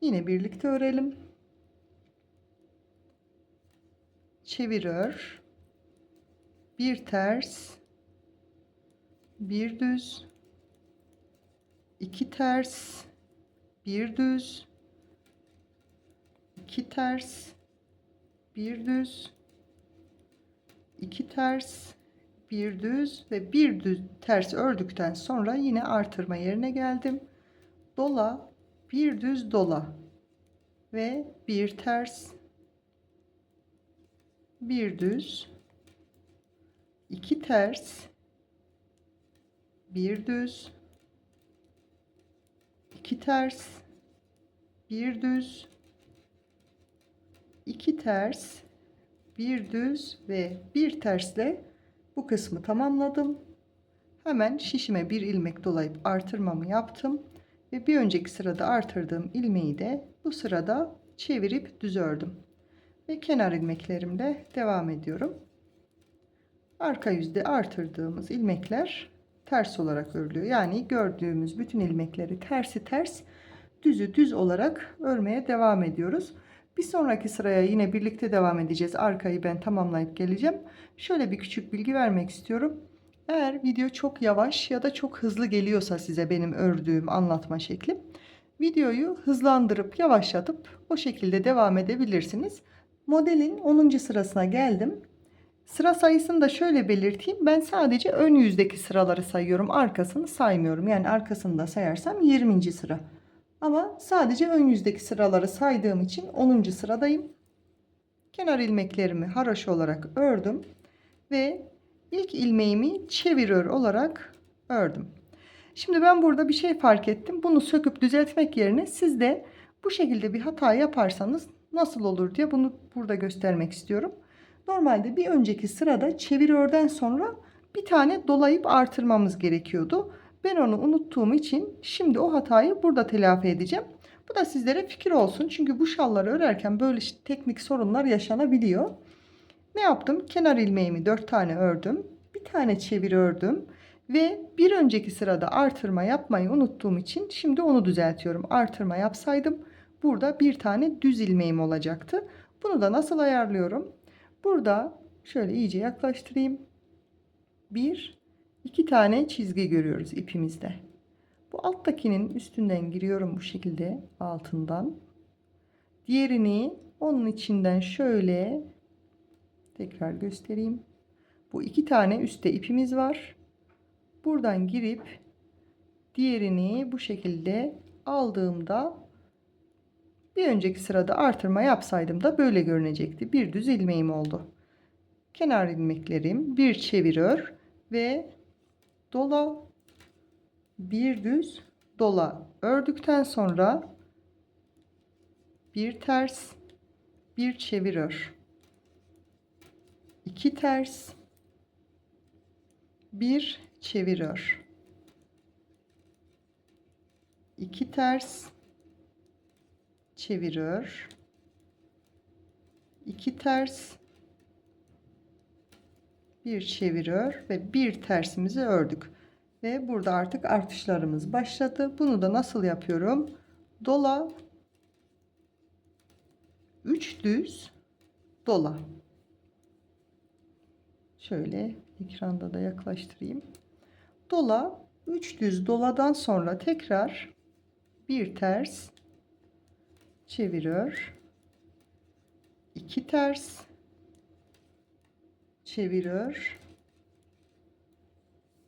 Yine birlikte örelim. Çevir ör, bir ters, bir düz, 2 ters, bir düz, 2 ters, bir düz, 2 ters, bir düz ve bir düz ters ördükten sonra yine artırma yerine geldim. Dola, bir düz dola ve bir ters, bir düz, 2 ters, bir düz, 2 ters, bir düz, 2 ters, bir düz ve bir tersle bu kısmı tamamladım. Hemen şişime bir ilmek dolayıp artırmamı yaptım ve bir önceki sırada artırdığım ilmeği de bu sırada çevirip düz ördüm ve kenar ilmeklerimle devam ediyorum. Arka yüzde artırdığımız ilmekler ters olarak örülüyor. Yani gördüğümüz bütün ilmekleri tersi ters, düzü düz olarak örmeye devam ediyoruz. Bir sonraki sıraya yine birlikte devam edeceğiz. Arkayı ben tamamlayıp geleceğim. Şöyle bir küçük bilgi vermek istiyorum. Eğer video çok yavaş ya da çok hızlı geliyorsa size benim ördüğüm anlatma şeklim, videoyu hızlandırıp yavaşlatıp o şekilde devam edebilirsiniz. Modelin 10. sırasına geldim. Sıra sayısını da şöyle belirteyim. Ben sadece ön yüzdeki sıraları sayıyorum. Arkasını saymıyorum. Yani arkasını da sayarsam 20. sıra. Ama sadece ön yüzdeki sıraları saydığım için 10. sıradayım. Kenar ilmeklerimi haroşa olarak ördüm ve ilk ilmeğimi çevir ör olarak ördüm. Şimdi ben burada bir şey fark ettim. Bunu söküp düzeltmek yerine siz de bu şekilde bir hata yaparsanız nasıl olur diye bunu burada göstermek istiyorum. Normalde bir önceki sırada çevir örden sonra bir tane dolayıp artırmamız gerekiyordu. Ben onu unuttuğum için şimdi o hatayı burada telafi edeceğim. Bu da sizlere fikir olsun. Çünkü bu şalları örerken böyle teknik sorunlar yaşanabiliyor. Ne yaptım? Kenar ilmeğimi 4 tane ördüm. Bir tane çevir ördüm. Ve bir önceki sırada artırma yapmayı unuttuğum için şimdi onu düzeltiyorum. Artırma yapsaydım burada bir tane düz ilmeğim olacaktı. Bunu da nasıl ayarlıyorum? Burada şöyle iyice yaklaştırayım. Bir, iki tane çizgi görüyoruz ipimizde. Bu alttakinin üstünden giriyorum bu şekilde altından. Diğerini onun içinden şöyle tekrar göstereyim. Bu iki tane üstte ipimiz var. Buradan girip diğerini bu şekilde aldığımda bir önceki sırada artırma yapsaydım da böyle görünecekti. Bir düz ilmeğim oldu. Kenar ilmeklerim bir çevir ör ve dola, bir düz dola ördükten sonra bir ters, bir çevir ör, 2 ters, bir çevir ör, 2 ters, çevir ör, 2 ters, bir çevir ör ve bir tersimizi ördük. Ve burada artık artışlarımız başladı. Bunu da nasıl yapıyorum? Dola, 3 düz dola. Şöyle ekranda da yaklaştırayım. Dola, 3 düz doladan sonra tekrar bir ters, çevir ör, 2 ters, çevir ör,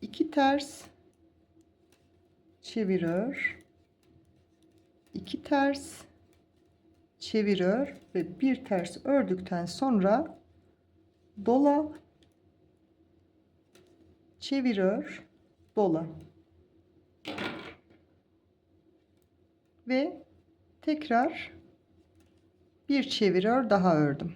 2 ters, çevir ör, 2 ters, çevir ör ve bir ters ördükten sonra dola, çevir ör, dola ve Tekrar bir çevir daha ördüm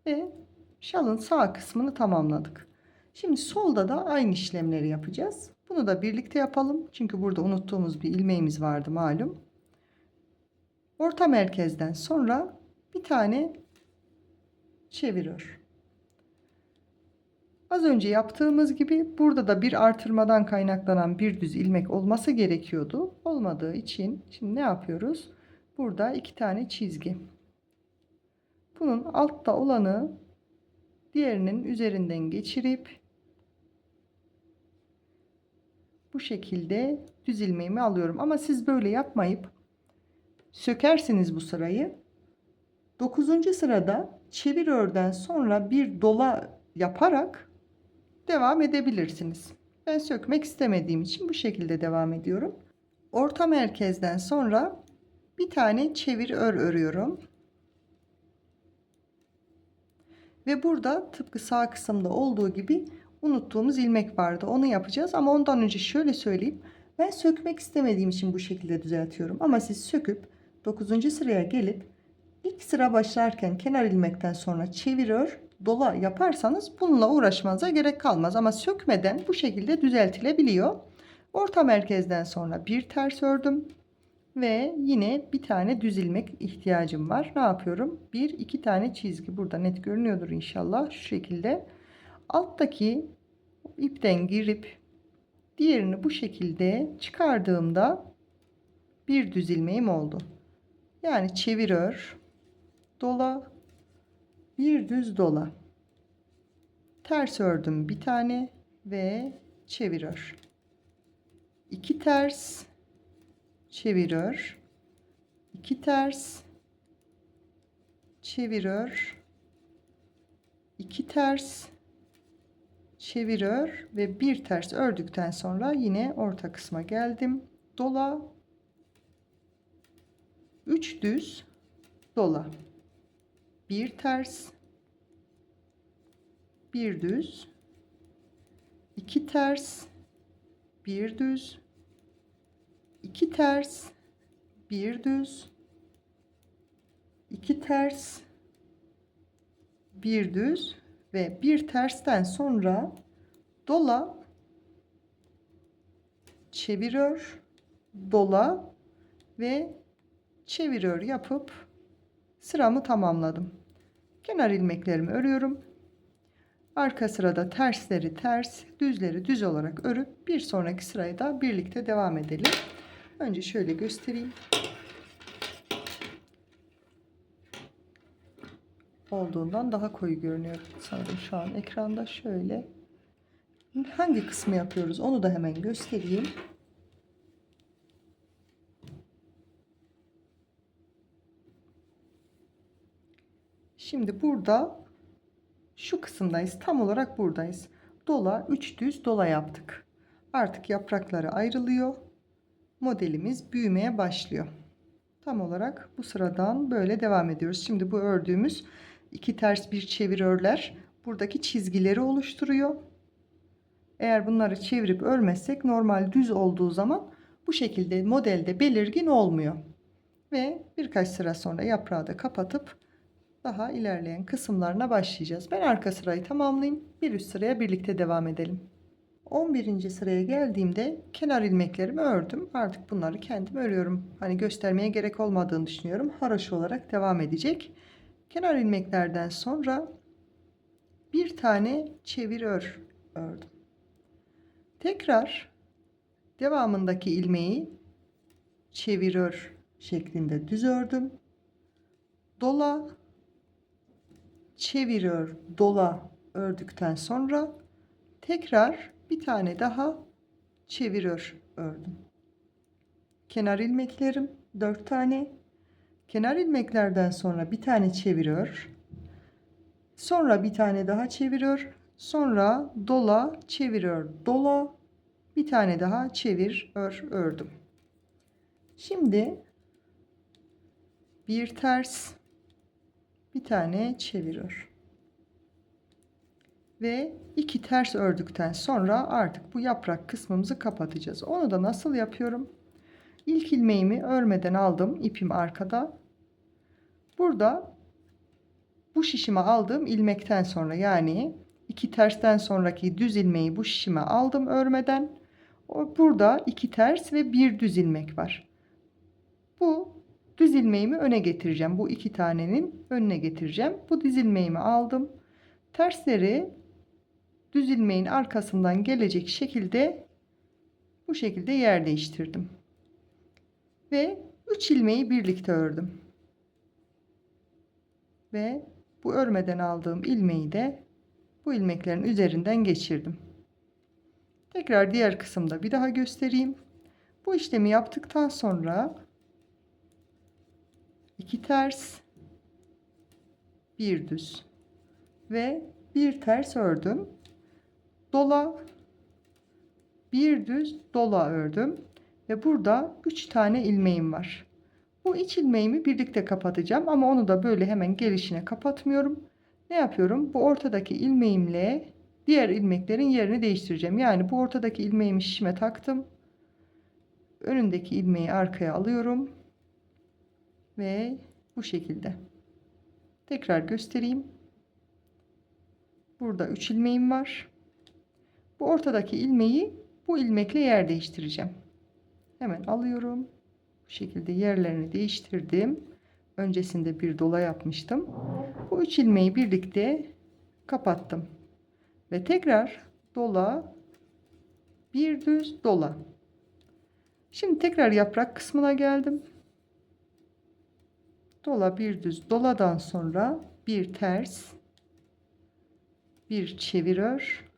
ve şalın sağ kısmını tamamladık. Şimdi solda da aynı işlemleri yapacağız. Bunu da birlikte yapalım. Çünkü burada unuttuğumuz bir ilmeğimiz vardı malum. Orta merkezden sonra bir tane çevir. Az önce yaptığımız gibi burada da bir artırmadan kaynaklanan bir düz ilmek olması gerekiyordu. Olmadığı için şimdi ne yapıyoruz? Burada 2 tane çizgi. Bunun altta olanı diğerinin üzerinden geçirip bu şekilde düz ilmeğimi alıyorum. Ama siz böyle yapmayıp sökersiniz bu sırayı. 9. sırada çevir örden sonra bir dola yaparak devam edebilirsiniz. Ben sökmek istemediğim için bu şekilde devam ediyorum. Orta merkezden sonra bir tane çevir örüyorum. Ve burada tıpkı sağ kısımda olduğu gibi unuttuğumuz ilmek vardı. Onu yapacağız ama ondan önce şöyle söyleyeyim. Ben sökmek istemediğim için bu şekilde düzeltiyorum. Ama siz söküp 9. sıraya gelip ilk sıra başlarken kenar ilmekten sonra çevir dola yaparsanız bununla uğraşmanıza gerek kalmaz. Ama sökmeden bu şekilde düzeltilebiliyor. Orta merkezden sonra bir ters ördüm. Ve yine bir tane düz ilmek ihtiyacım var. Ne yapıyorum? Bir iki tane çizgi. Burada net görünüyordur inşallah. Şu şekilde. Alttaki ipten girip diğerini bu şekilde çıkardığımda bir düz ilmeğim oldu. Yani çevir dola, bir düz dola. Ters ördüm bir tane ve çevir 2 ters, çevir 2 ters, çevir 2 ters, çevir ve bir ters ördükten sonra yine orta kısma geldim. Dola, 3 düz dola, bir ters, bir düz, 2 ters, bir düz, 2 ters, bir düz, 2 ters, bir düz ve bir tersten sonra dola, çevir dola ve çevir yapıp sıramı tamamladım. Kenar ilmeklerimi örüyorum. Arka sırada tersleri ters, düzleri düz olarak örüp bir sonraki sırayı da birlikte devam edelim. Önce şöyle göstereyim. Olduğundan daha koyu görünüyor sanırım şu an ekranda. Şöyle hangi kısmı yapıyoruz onu da hemen göstereyim. Şimdi burada şu kısımdayız. Tam olarak buradayız. Dola, 3 düz dola yaptık. Artık yaprakları ayrılıyor. Modelimiz büyümeye başlıyor. Tam olarak bu sıradan böyle devam ediyoruz. Şimdi bu ördüğümüz 2 ters bir çevir örler buradaki çizgileri oluşturuyor. Eğer bunları çevirip örmezsek normal düz olduğu zaman bu şekilde modelde belirgin olmuyor. Ve birkaç sıra sonra yaprağı da kapatıp daha ilerleyen kısımlarına başlayacağız. Ben arka sırayı tamamlayayım. Bir üst sıraya birlikte devam edelim. 11. sıraya geldiğimde kenar ilmeklerimi ördüm. Artık bunları kendim örüyorum. Hani göstermeye gerek olmadığını düşünüyorum. Haroşa olarak devam edecek. Kenar ilmeklerden sonra bir tane çevir ördüm. Tekrar devamındaki ilmeği çevir şeklinde düz ördüm. Dola, çevir dola ördükten sonra tekrar bir tane daha çevir ördüm. Kenar ilmeklerim 4 tane. Kenar ilmeklerden sonra bir tane çevir sonra bir tane daha çevir sonra dola, çevir dola, bir tane daha çevir ördüm. Şimdi bir ters, bir tane çevir ve 2 ters ördükten sonra artık bu yaprak kısmımızı kapatacağız. Onu da nasıl yapıyorum? İlk ilmeğimi örmeden aldım. İpim arkada. Burada bu şişime aldığım ilmekten sonra, yani 2 tersten sonraki düz ilmeği bu şişime aldım örmeden. Burada 2 ters ve 1 düz ilmek var. Bu düz ilmeğimi öne getireceğim. Bu 2 tanenin önüne getireceğim. Bu düz ilmeğimi aldım. Tersleri düz ilmeğin arkasından gelecek şekilde bu şekilde yer değiştirdim. Ve 3 ilmeği birlikte ördüm. Ve bu örmeden aldığım ilmeği de bu ilmeklerin üzerinden geçirdim. Tekrar diğer kısımda bir daha göstereyim. Bu işlemi yaptıktan sonra 2 ters, 1 düz ve 1 ters ördüm. Dola, 1 düz, dola ördüm ve burada 3 tane ilmeğim var. Bu iç ilmeğimi birlikte kapatacağım ama onu da böyle hemen gelişine kapatmıyorum. Ne yapıyorum? Bu ortadaki ilmeğimle diğer ilmeklerin yerini değiştireceğim. Yani bu ortadaki ilmeğimi şişime taktım. Önündeki ilmeği arkaya alıyorum ve bu şekilde. Tekrar göstereyim. Burada 3 ilmeğim var. Bu ortadaki ilmeği bu ilmekle yer değiştireceğim. Hemen alıyorum. Bu şekilde yerlerini değiştirdim. Öncesinde bir dola yapmıştım. Bu 3 ilmeği birlikte kapattım. Ve tekrar dola, bir düz, dola. Şimdi tekrar yaprak kısmına geldim. Dola, bir düz, doladan sonra bir ters, bir çevir ör.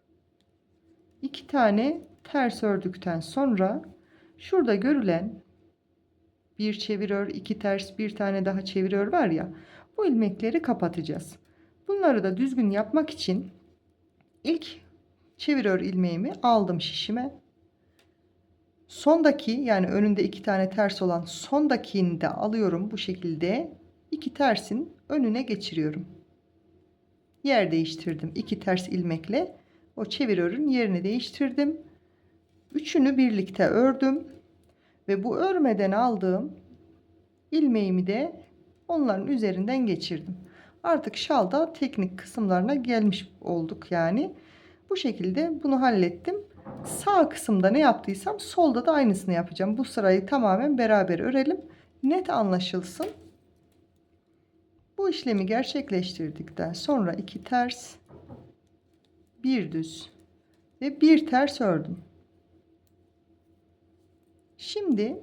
2 tane ters ördükten sonra şurada görülen bir çevir ör, 2 ters, bir tane daha çevir ör var ya, bu ilmekleri kapatacağız. Bunları da düzgün yapmak için ilk çevir ör ilmeğimi aldım şişime. Sondaki, yani önünde 2 tane ters olan sondakini de alıyorum bu şekilde. 2 tersin önüne geçiriyorum. Yer değiştirdim. 2 ters ilmekle o çevir örün yerini değiştirdim. Üçünü birlikte ördüm ve bu örmeden aldığım ilmeğimi de onların üzerinden geçirdim. Artık şalda teknik kısımlarına gelmiş olduk yani. Bu şekilde bunu hallettim. Sağ kısımda ne yaptıysam solda da aynısını yapacağım. Bu sırayı tamamen beraber örelim. Net anlaşılsın. Bu işlemi gerçekleştirdikten sonra 2 ters, 1 düz ve 1 ters ördüm. Şimdi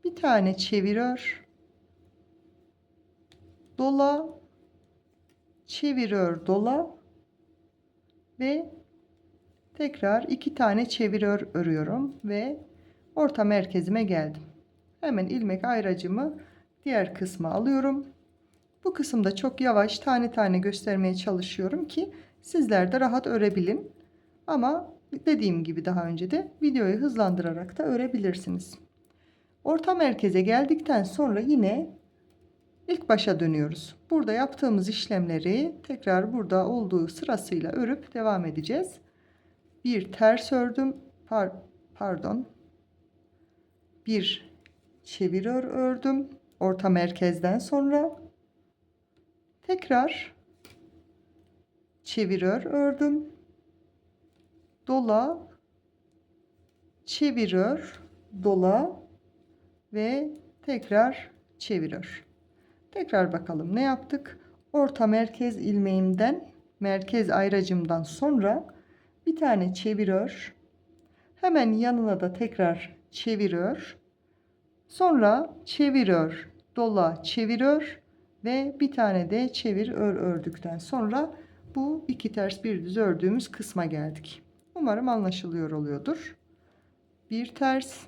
bir tane çevir ör, dola, çevir ör, dola ve tekrar 2 tane çevir ör örüyorum ve orta merkezime geldim. Hemen ilmek ayracımı diğer kısma alıyorum. Bu kısımda çok yavaş tane tane göstermeye çalışıyorum ki sizler de rahat örebilin. Ama dediğim gibi daha önce de videoyu hızlandırarak da örebilirsiniz. Orta merkeze geldikten sonra yine ilk başa dönüyoruz. Burada yaptığımız işlemleri tekrar burada olduğu sırasıyla örüp devam edeceğiz. Bir ters ördüm. Pardon. Bir çevir ördüm. Orta merkezden sonra tekrar çevir ördüm. Dola, çevir ör, dola ve tekrar çevir ör. Tekrar bakalım ne yaptık? Orta merkez ilmeğimden, merkez ayracımdan sonra bir tane çevir ör. Hemen yanına da tekrar çevir ör. Sonra çevir ör, dola, çevir ör ve bir tane de çevir ör ördükten sonra bu 2 ters bir düz ördüğümüz kısma geldik. Umarım anlaşılıyor oluyordur. Bir ters,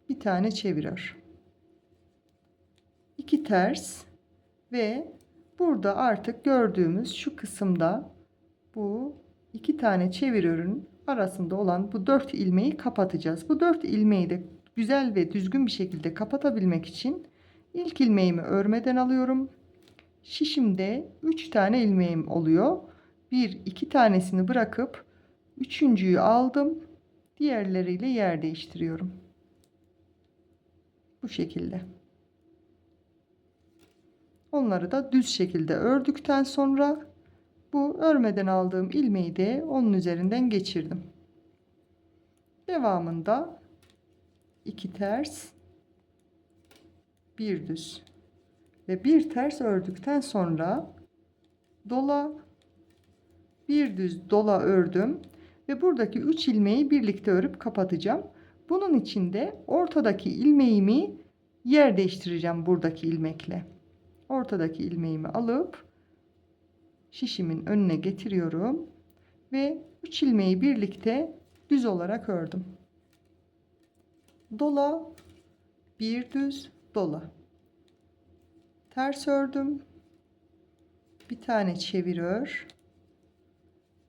bir tane çevir ör. 2 ters ve burada artık gördüğümüz şu kısımda bu 2 tane çevir örün arasında olan bu 4 ilmeği kapatacağız. Bu 4 ilmeği de güzel ve düzgün bir şekilde kapatabilmek için ilk ilmeğimi örmeden alıyorum. Şişimde 3 tane ilmeğim oluyor. 1-2 tanesini bırakıp üçüncüyü aldım. Diğerleriyle yer değiştiriyorum. Bu şekilde. Onları da düz şekilde ördükten sonra bu örmeden aldığım ilmeği de onun üzerinden geçirdim. Devamında 2 ters, 1 düz ve 1 ters ördükten sonra dola, 1 düz dola ördüm ve buradaki 3 ilmeği birlikte örüp kapatacağım. Bunun için de ortadaki ilmeğimi yer değiştireceğim buradaki ilmekle. Ortadaki ilmeğimi alıp şişimin önüne getiriyorum ve 3 ilmeği birlikte düz olarak ördüm. Dola, 1 düz dola, ters ördüm, bir tane çevir ör,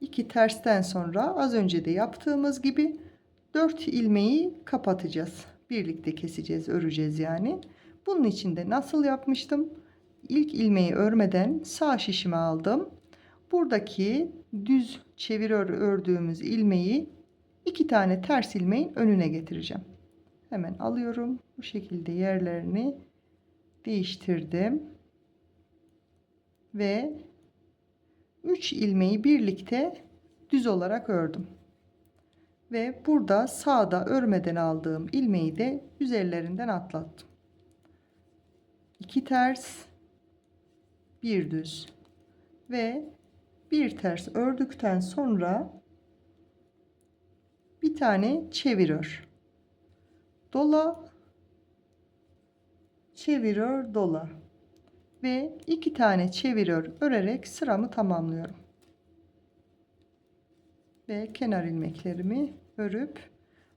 2 tersten sonra az önce de yaptığımız gibi 4 ilmeği kapatacağız, birlikte keseceğiz, öreceğiz yani. Bunun için de nasıl yapmıştım? İlk ilmeği örmeden sağ şişimi aldım, buradaki düz çevir ördüğümüz ilmeği 2 tane ters ilmeğin önüne getireceğim. Hemen alıyorum. Bu şekilde yerlerini değiştirdim. Ve 3 ilmeği birlikte düz olarak ördüm. Ve burada sağda örmeden aldığım ilmeği de üzerlerinden atlattım. 2 ters, 1 düz ve 1 ters ördükten sonra bir tane çevir ör. Dola, çevir ör, dola ve 2 tane çevir ör örerek sıramı tamamlıyorum. Ve kenar ilmeklerimi örüp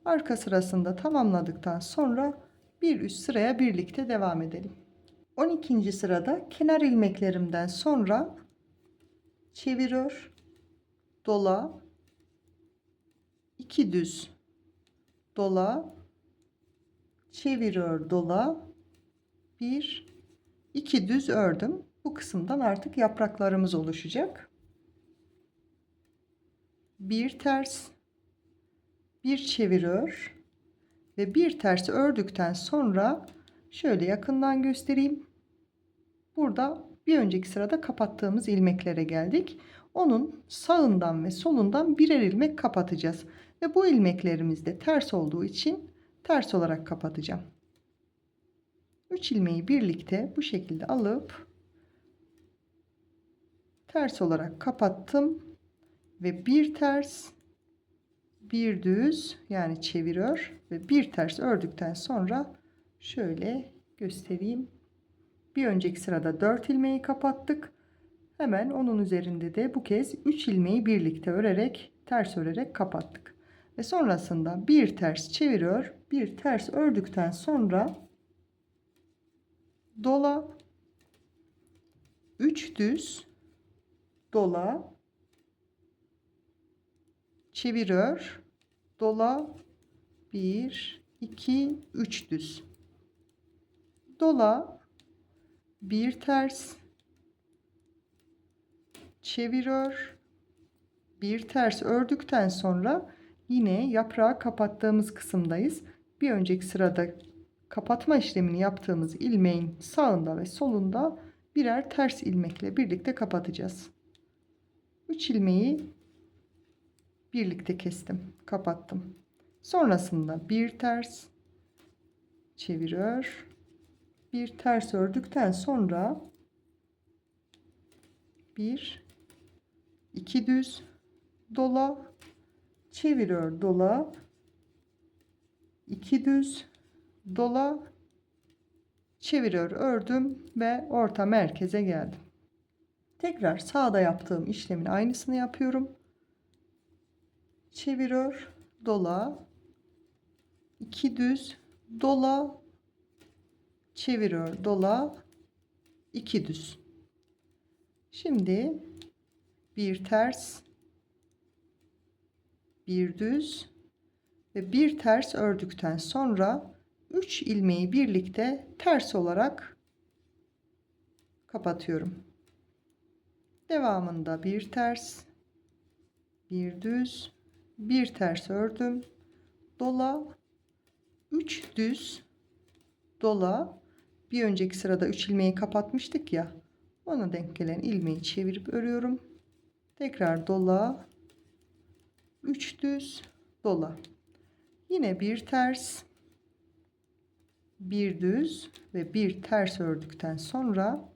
arka sırasında tamamladıktan sonra bir üst sıraya birlikte devam edelim. 12. sırada kenar ilmeklerimden sonra çevir ör, dola, 2 düz dola, çevir ör, dola, 1 2 düz ördüm. Bu kısımdan artık yapraklarımız oluşacak. Bir ters, bir çevir ör ve bir ters ördükten sonra şöyle yakından göstereyim. Burada bir önceki sırada kapattığımız ilmeklere geldik. Onun sağından ve solundan birer ilmek kapatacağız ve bu ilmeklerimiz de ters olduğu için ters olarak kapatacağım. 3 ilmeği birlikte bu şekilde alıp ters olarak kapattım ve bir ters, bir düz yani çevir ör ve bir ters ördükten sonra şöyle göstereyim. Bir önceki sırada 4 ilmeği kapattık. Hemen onun üzerinde de bu kez 3 ilmeği birlikte örerek ters örerek kapattık. Ve sonrasında bir ters çevir ör, bir ters ördükten sonra dola, 3 düz dola, çevir ör, dola, 1 2 3 düz dola, bir ters, çevir ör, bir ters ördükten sonra yine yaprağı kapattığımız kısımdayız. Bir önceki sırada kapatma işlemini yaptığımız ilmeğin sağında ve solunda birer ters ilmekle birlikte kapatacağız. 3 ilmeği birlikte kestim, kapattım. Sonrasında bir ters, çevir ör, bir ters ördükten sonra 1 2 düz dola, çevir ör, dola, 2 düz dola, çevir ör, ördüm ve orta merkeze geldim. Tekrar sağda yaptığım işlemin aynısını yapıyorum. Çevir ör, dola, 2 düz dola, çevir ör, dola, 2 düz. Şimdi bir ters, bir düz ve bir ters ördükten sonra 3 ilmeği birlikte ters olarak kapatıyorum. Devamında bir ters, bir düz, bir ters ördüm, dola, 3 düz dola. Bir önceki sırada 3 ilmeği kapatmıştık ya. Ona denk gelen ilmeği çevirip örüyorum. Tekrar dola. 3 düz dola. Yine bir ters, bir düz ve bir ters ördükten sonra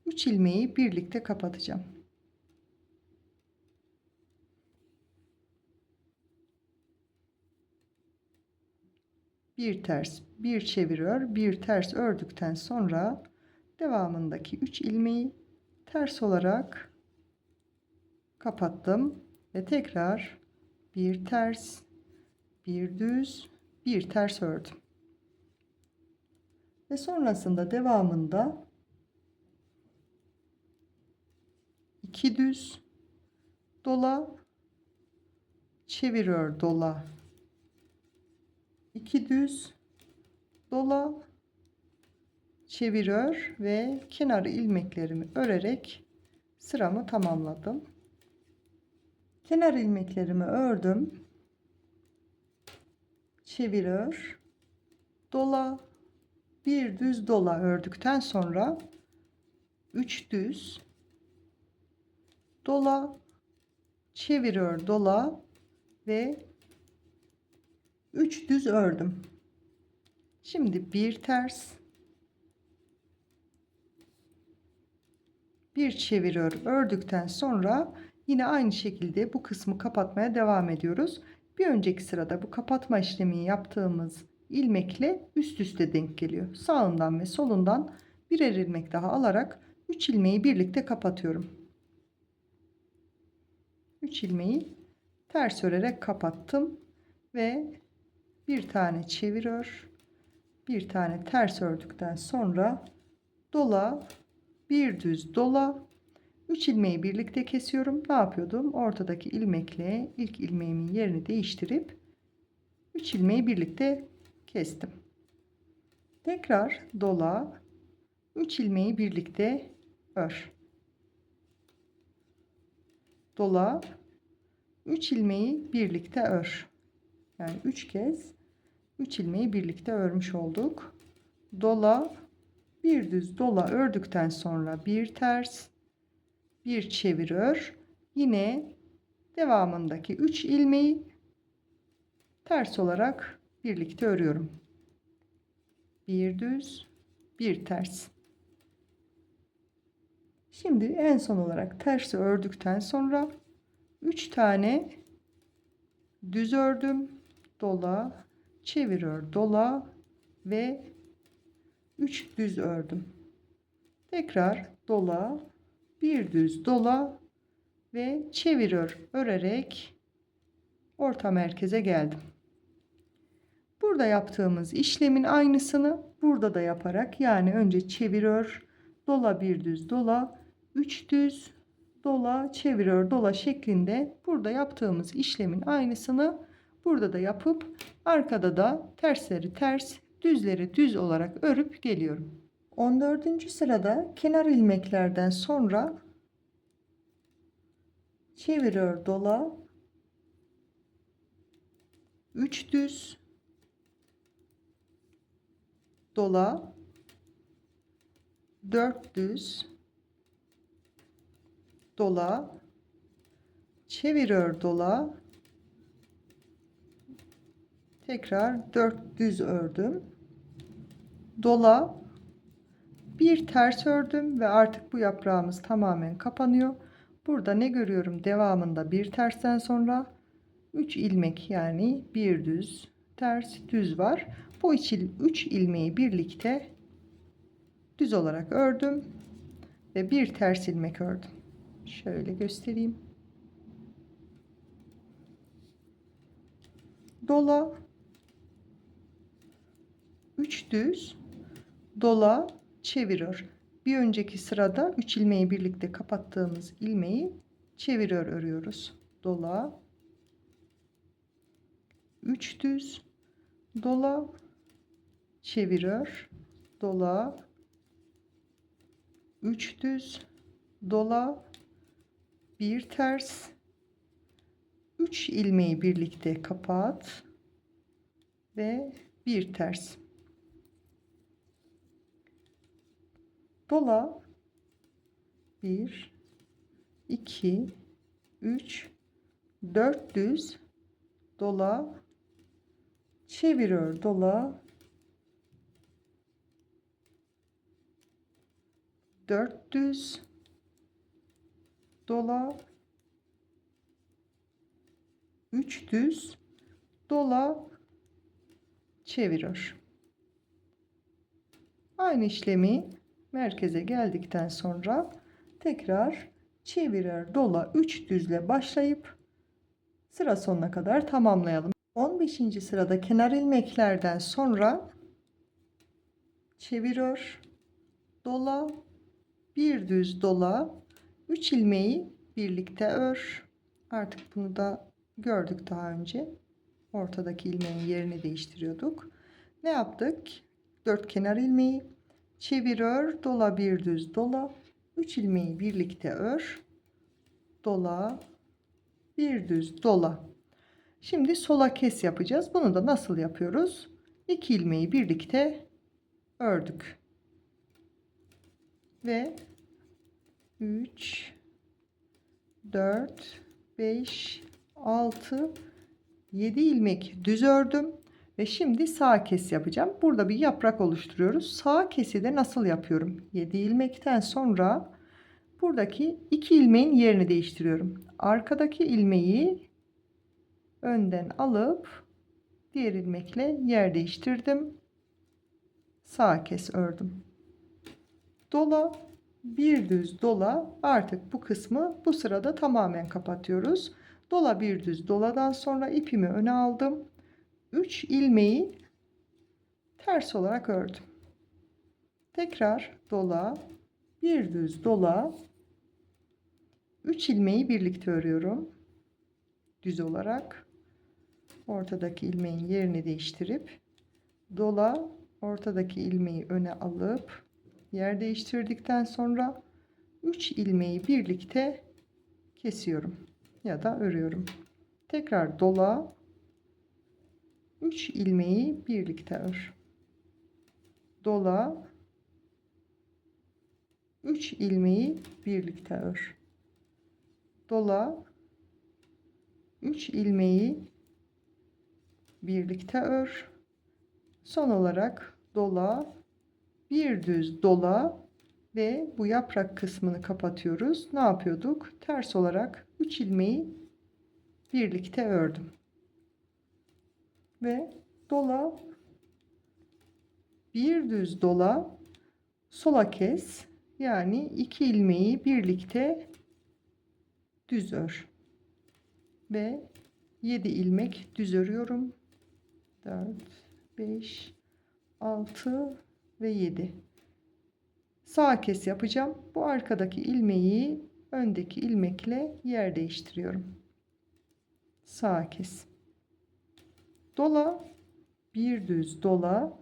3 ilmeği birlikte kapatacağım. Bir ters, bir çeviriyor, bir ters ördükten sonra devamındaki 3 ilmeği ters olarak kapattım ve tekrar bir ters, bir düz, bir ters ördüm. Ve sonrasında devamında 2 düz dola, çeviriyor dola, 2 düz dola, çeviriyor ve kenar ilmeklerimi örerek sıramı tamamladım. Kenar ilmeklerimi ördüm, çeviriyor dola, bir düz dola ördükten sonra 3 düz dola, çeviriyor dola ve 3 düz ördüm. Şimdi bir ters, bir çeviriyor ördükten sonra yine aynı şekilde bu kısmı kapatmaya devam ediyoruz. Bir önceki sırada bu kapatma işlemini yaptığımız ilmekle üst üste denk geliyor. Sağından ve solundan birer ilmek daha alarak 3 ilmeği birlikte kapatıyorum. 3 ilmeği ters örerek kapattım ve bir tane çeviriyor, bir tane ters ördükten sonra dola, bir düz dola, 3 ilmeği birlikte kesiyorum. Ne yapıyordum? Ortadaki ilmekle ilk ilmeğimin yerini değiştirip 3 ilmeği birlikte kestim. Tekrar dola, 3 ilmeği birlikte ör. Dola, 3 ilmeği birlikte ör. Yani 3 kez 3 ilmeği birlikte örmüş olduk. Dola, bir düz dola ördükten sonra bir ters, bir çevir ör. Yine devamındaki 3 ilmeği ters olarak birlikte örüyorum. Bir düz, bir ters. Şimdi en son olarak tersi ördükten sonra 3 tane düz ördüm. Dola, çevir ör, dola ve 3 düz ördüm. Tekrar dola, bir düz dola ve çevir ör örerek orta merkeze geldim. Burada yaptığımız işlemin aynısını burada da yaparak, yani önce çevir ör, dola, bir düz dola, 3 düz dola, çevir ör, dola şeklinde burada yaptığımız işlemin aynısını burada da yapıp arkada da tersleri ters, düzleri düz olarak örüp geliyorum. 14. sırada kenar ilmeklerden sonra çevir ör, dola, 3 düz dola, 4 düz dola, çevir ör, dola, tekrar 4 düz ördüm, dola, bir ters ördüm ve artık bu yaprağımız tamamen kapanıyor. Burada ne görüyorum? Devamında bir tersten sonra 3 ilmek, yani bir düz ters düz var. Bu 3 ilmeği birlikte düz olarak ördüm ve bir ters ilmek ördüm. Şöyle göstereyim. Dola, 3 düz dola, çevir ör. Bir önceki sırada 3 ilmeği birlikte kapattığımız ilmeği çevir ör örüyoruz. Dola, 3 düz dola, çevir ör, dola, 3 düz dola, bir ters, 3 ilmeği birlikte kapat ve bir ters. dola, 1, 2, 3, 4 düz, dola, çevir ör, dola, 4 düz, dola, 3 düz, dola, çevir ör. Aynı işlemi merkeze geldikten sonra tekrar çevir ör, dola, 3 düzle başlayıp sıra sonuna kadar tamamlayalım. 15. sırada kenar ilmeklerden sonra çevir ör, dola, bir düz, dola, 3 ilmeği birlikte ör. Artık bunu da gördük daha önce. Ortadaki ilmeğin yerini değiştiriyorduk. Ne yaptık? 4 kenar ilmeği çevir ör, dola, bir düz, dola, 3 ilmeği birlikte ör, dola, bir düz, dola. Şimdi sola kes yapacağız. Bunu da nasıl yapıyoruz? 2 ilmeği birlikte ördük ve 3, 4, 5, 6, 7 ilmek düz ördüm ve şimdi sağ kes yapacağım. Burada bir yaprak oluşturuyoruz. Sağ kesi de nasıl yapıyorum? 7 ilmekten sonra buradaki 2 ilmeğin yerini değiştiriyorum. Arkadaki ilmeği önden alıp diğer ilmekle yer değiştirdim. Sağ kes ördüm. Dola, bir düz, dola. Artık bu kısmı bu sırada tamamen kapatıyoruz. Dola, bir düz, doladan sonra ipimi öne aldım. 3 ilmeği ters olarak ördüm. Tekrar dola, bir düz, dola, 3 ilmeği birlikte örüyorum düz olarak. Ortadaki ilmeğin yerini değiştirip dola, ortadaki ilmeği öne alıp yer değiştirdikten sonra 3 ilmeği birlikte kesiyorum ya da örüyorum. Tekrar dola, 3 ilmeği birlikte ör, dola, 3 ilmeği birlikte ör, dola, 3 ilmeği birlikte ör. Son olarak dola, bir düz, dola ve bu yaprak kısmını kapatıyoruz. Ne yapıyorduk? Ters olarak 3 ilmeği birlikte ördüm ve dola, bir düz, dola, sola kes, yani 2 ilmeği birlikte düz ör ve 7 ilmek düz örüyorum. 4, 5, 6 ve 7. Sağ kes yapacağım. Bu arkadaki ilmeği öndeki ilmekle yer değiştiriyorum. Sağ kes, dola, bir düz, dola,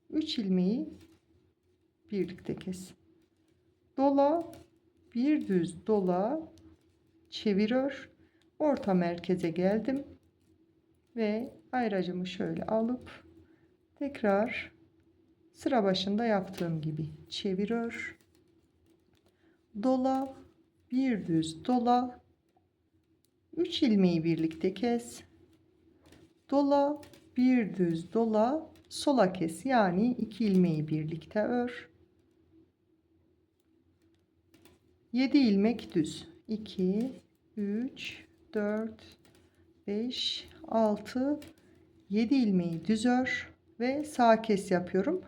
3 ilmeği birlikte kes, dola, bir düz, dola, çevir ör, orta merkeze geldim ve ayracımı şöyle alıp tekrar sıra başında yaptığım gibi çevir ör, dola, bir düz, dola, 3 ilmeği birlikte kes, dola, bir düz, dola, sola kes, yani 2 ilmeği birlikte ör, 7 ilmek düz, 2, 3, 4, 5, 6, 7 ilmeği düz ör ve sağ kes yapıyorum.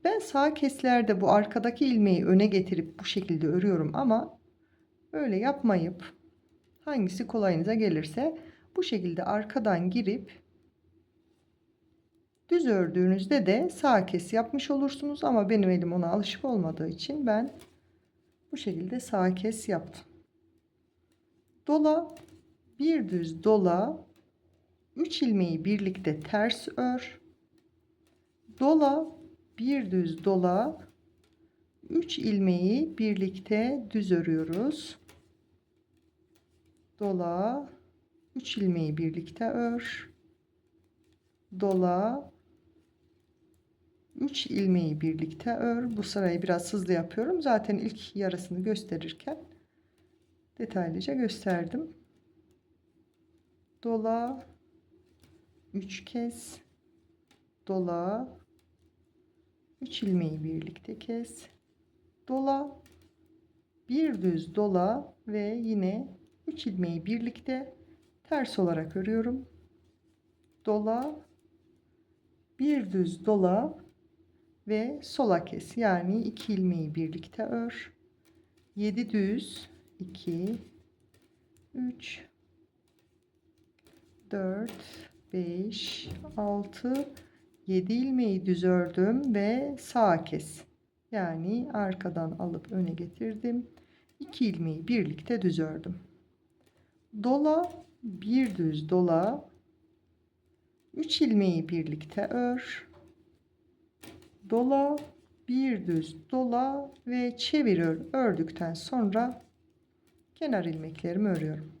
Ben sağ keslerde bu arkadaki ilmeği öne getirip bu şekilde örüyorum ama öyle yapmayıp hangisi kolayınıza gelirse bu şekilde arkadan girip düz ördüğünüzde de sağ kes yapmış olursunuz ama benim elim ona alışık olmadığı için ben bu şekilde sağ kes yaptım. Dola, bir düz, dola, 3 ilmeği birlikte ters ör, dola, bir düz, dola, 3 ilmeği birlikte düz örüyoruz, dola, 3 ilmeği birlikte ör, dola, 3 ilmeği birlikte ör. Bu sırayı biraz hızlı yapıyorum. Zaten ilk yarısını gösterirken detaylıca gösterdim. Dola, 3 kez dola, 3 ilmeği birlikte kes, dola, bir düz dola ve yine 3 ilmeği birlikte ters olarak örüyorum. Dola, bir düz dola ve sola kes. Yani 2 ilmeği birlikte ör. 7 düz, 2, 3, 4, 5, 6, 7 ilmeği düz ördüm ve sağa kes. Yani arkadan alıp öne getirdim. 2 ilmeği birlikte düz ördüm. Dola, bir düz dola, 3 ilmeği birlikte ör. Dola, bir düz dola ve çevir ördükten sonra kenar ilmeklerimi örüyorum.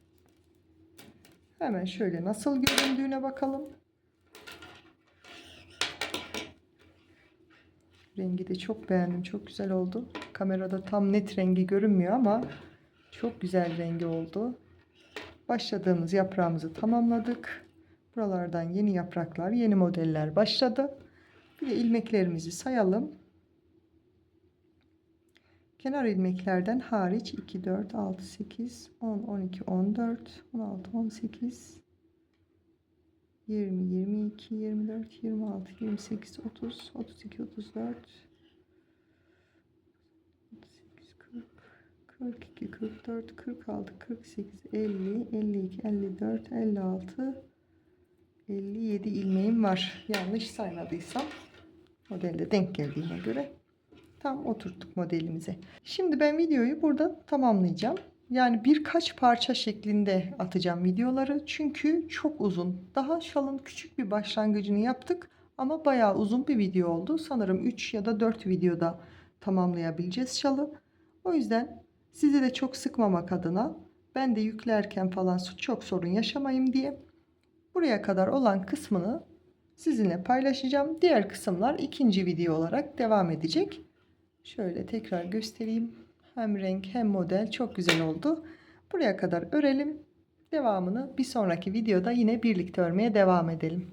Hemen şöyle nasıl göründüğüne bakalım. Rengi de çok beğendim. Çok güzel oldu. Kamerada tam net rengi görünmüyor ama çok güzel rengi oldu. Başladığımız yaprağımızı tamamladık. Buralardan yeni yapraklar, yeni modeller başladı. Bir de ilmeklerimizi sayalım. Kenar ilmeklerden hariç 2, 4, 6, 8, 10, 12, 14, 16, 18, 20, 22, 24, 26, 28, 30, 32, 34, 38, 40, 42, 44, 46, 48, 50, 52, 54, 56, 57 ilmeğim var. Yanlış saymadıysam modelde denk geldiğine göre tam oturttuk modelimize. Şimdi ben videoyu burada tamamlayacağım. Yani birkaç parça şeklinde atacağım videoları. Çünkü çok uzun. Daha şalın küçük bir başlangıcını yaptık. Ama bayağı uzun bir video oldu. Sanırım 3 ya da 4 videoda tamamlayabileceğiz şalı. O yüzden sizi de çok sıkmamak adına, ben de yüklerken falan çok sorun yaşamayayım diye buraya kadar olan kısmını sizinle paylaşacağım. Diğer kısımlar ikinci video olarak devam edecek. Şöyle tekrar göstereyim. Hem renk hem model çok güzel oldu. Buraya kadar örelim. Devamını bir sonraki videoda yine birlikte örmeye devam edelim.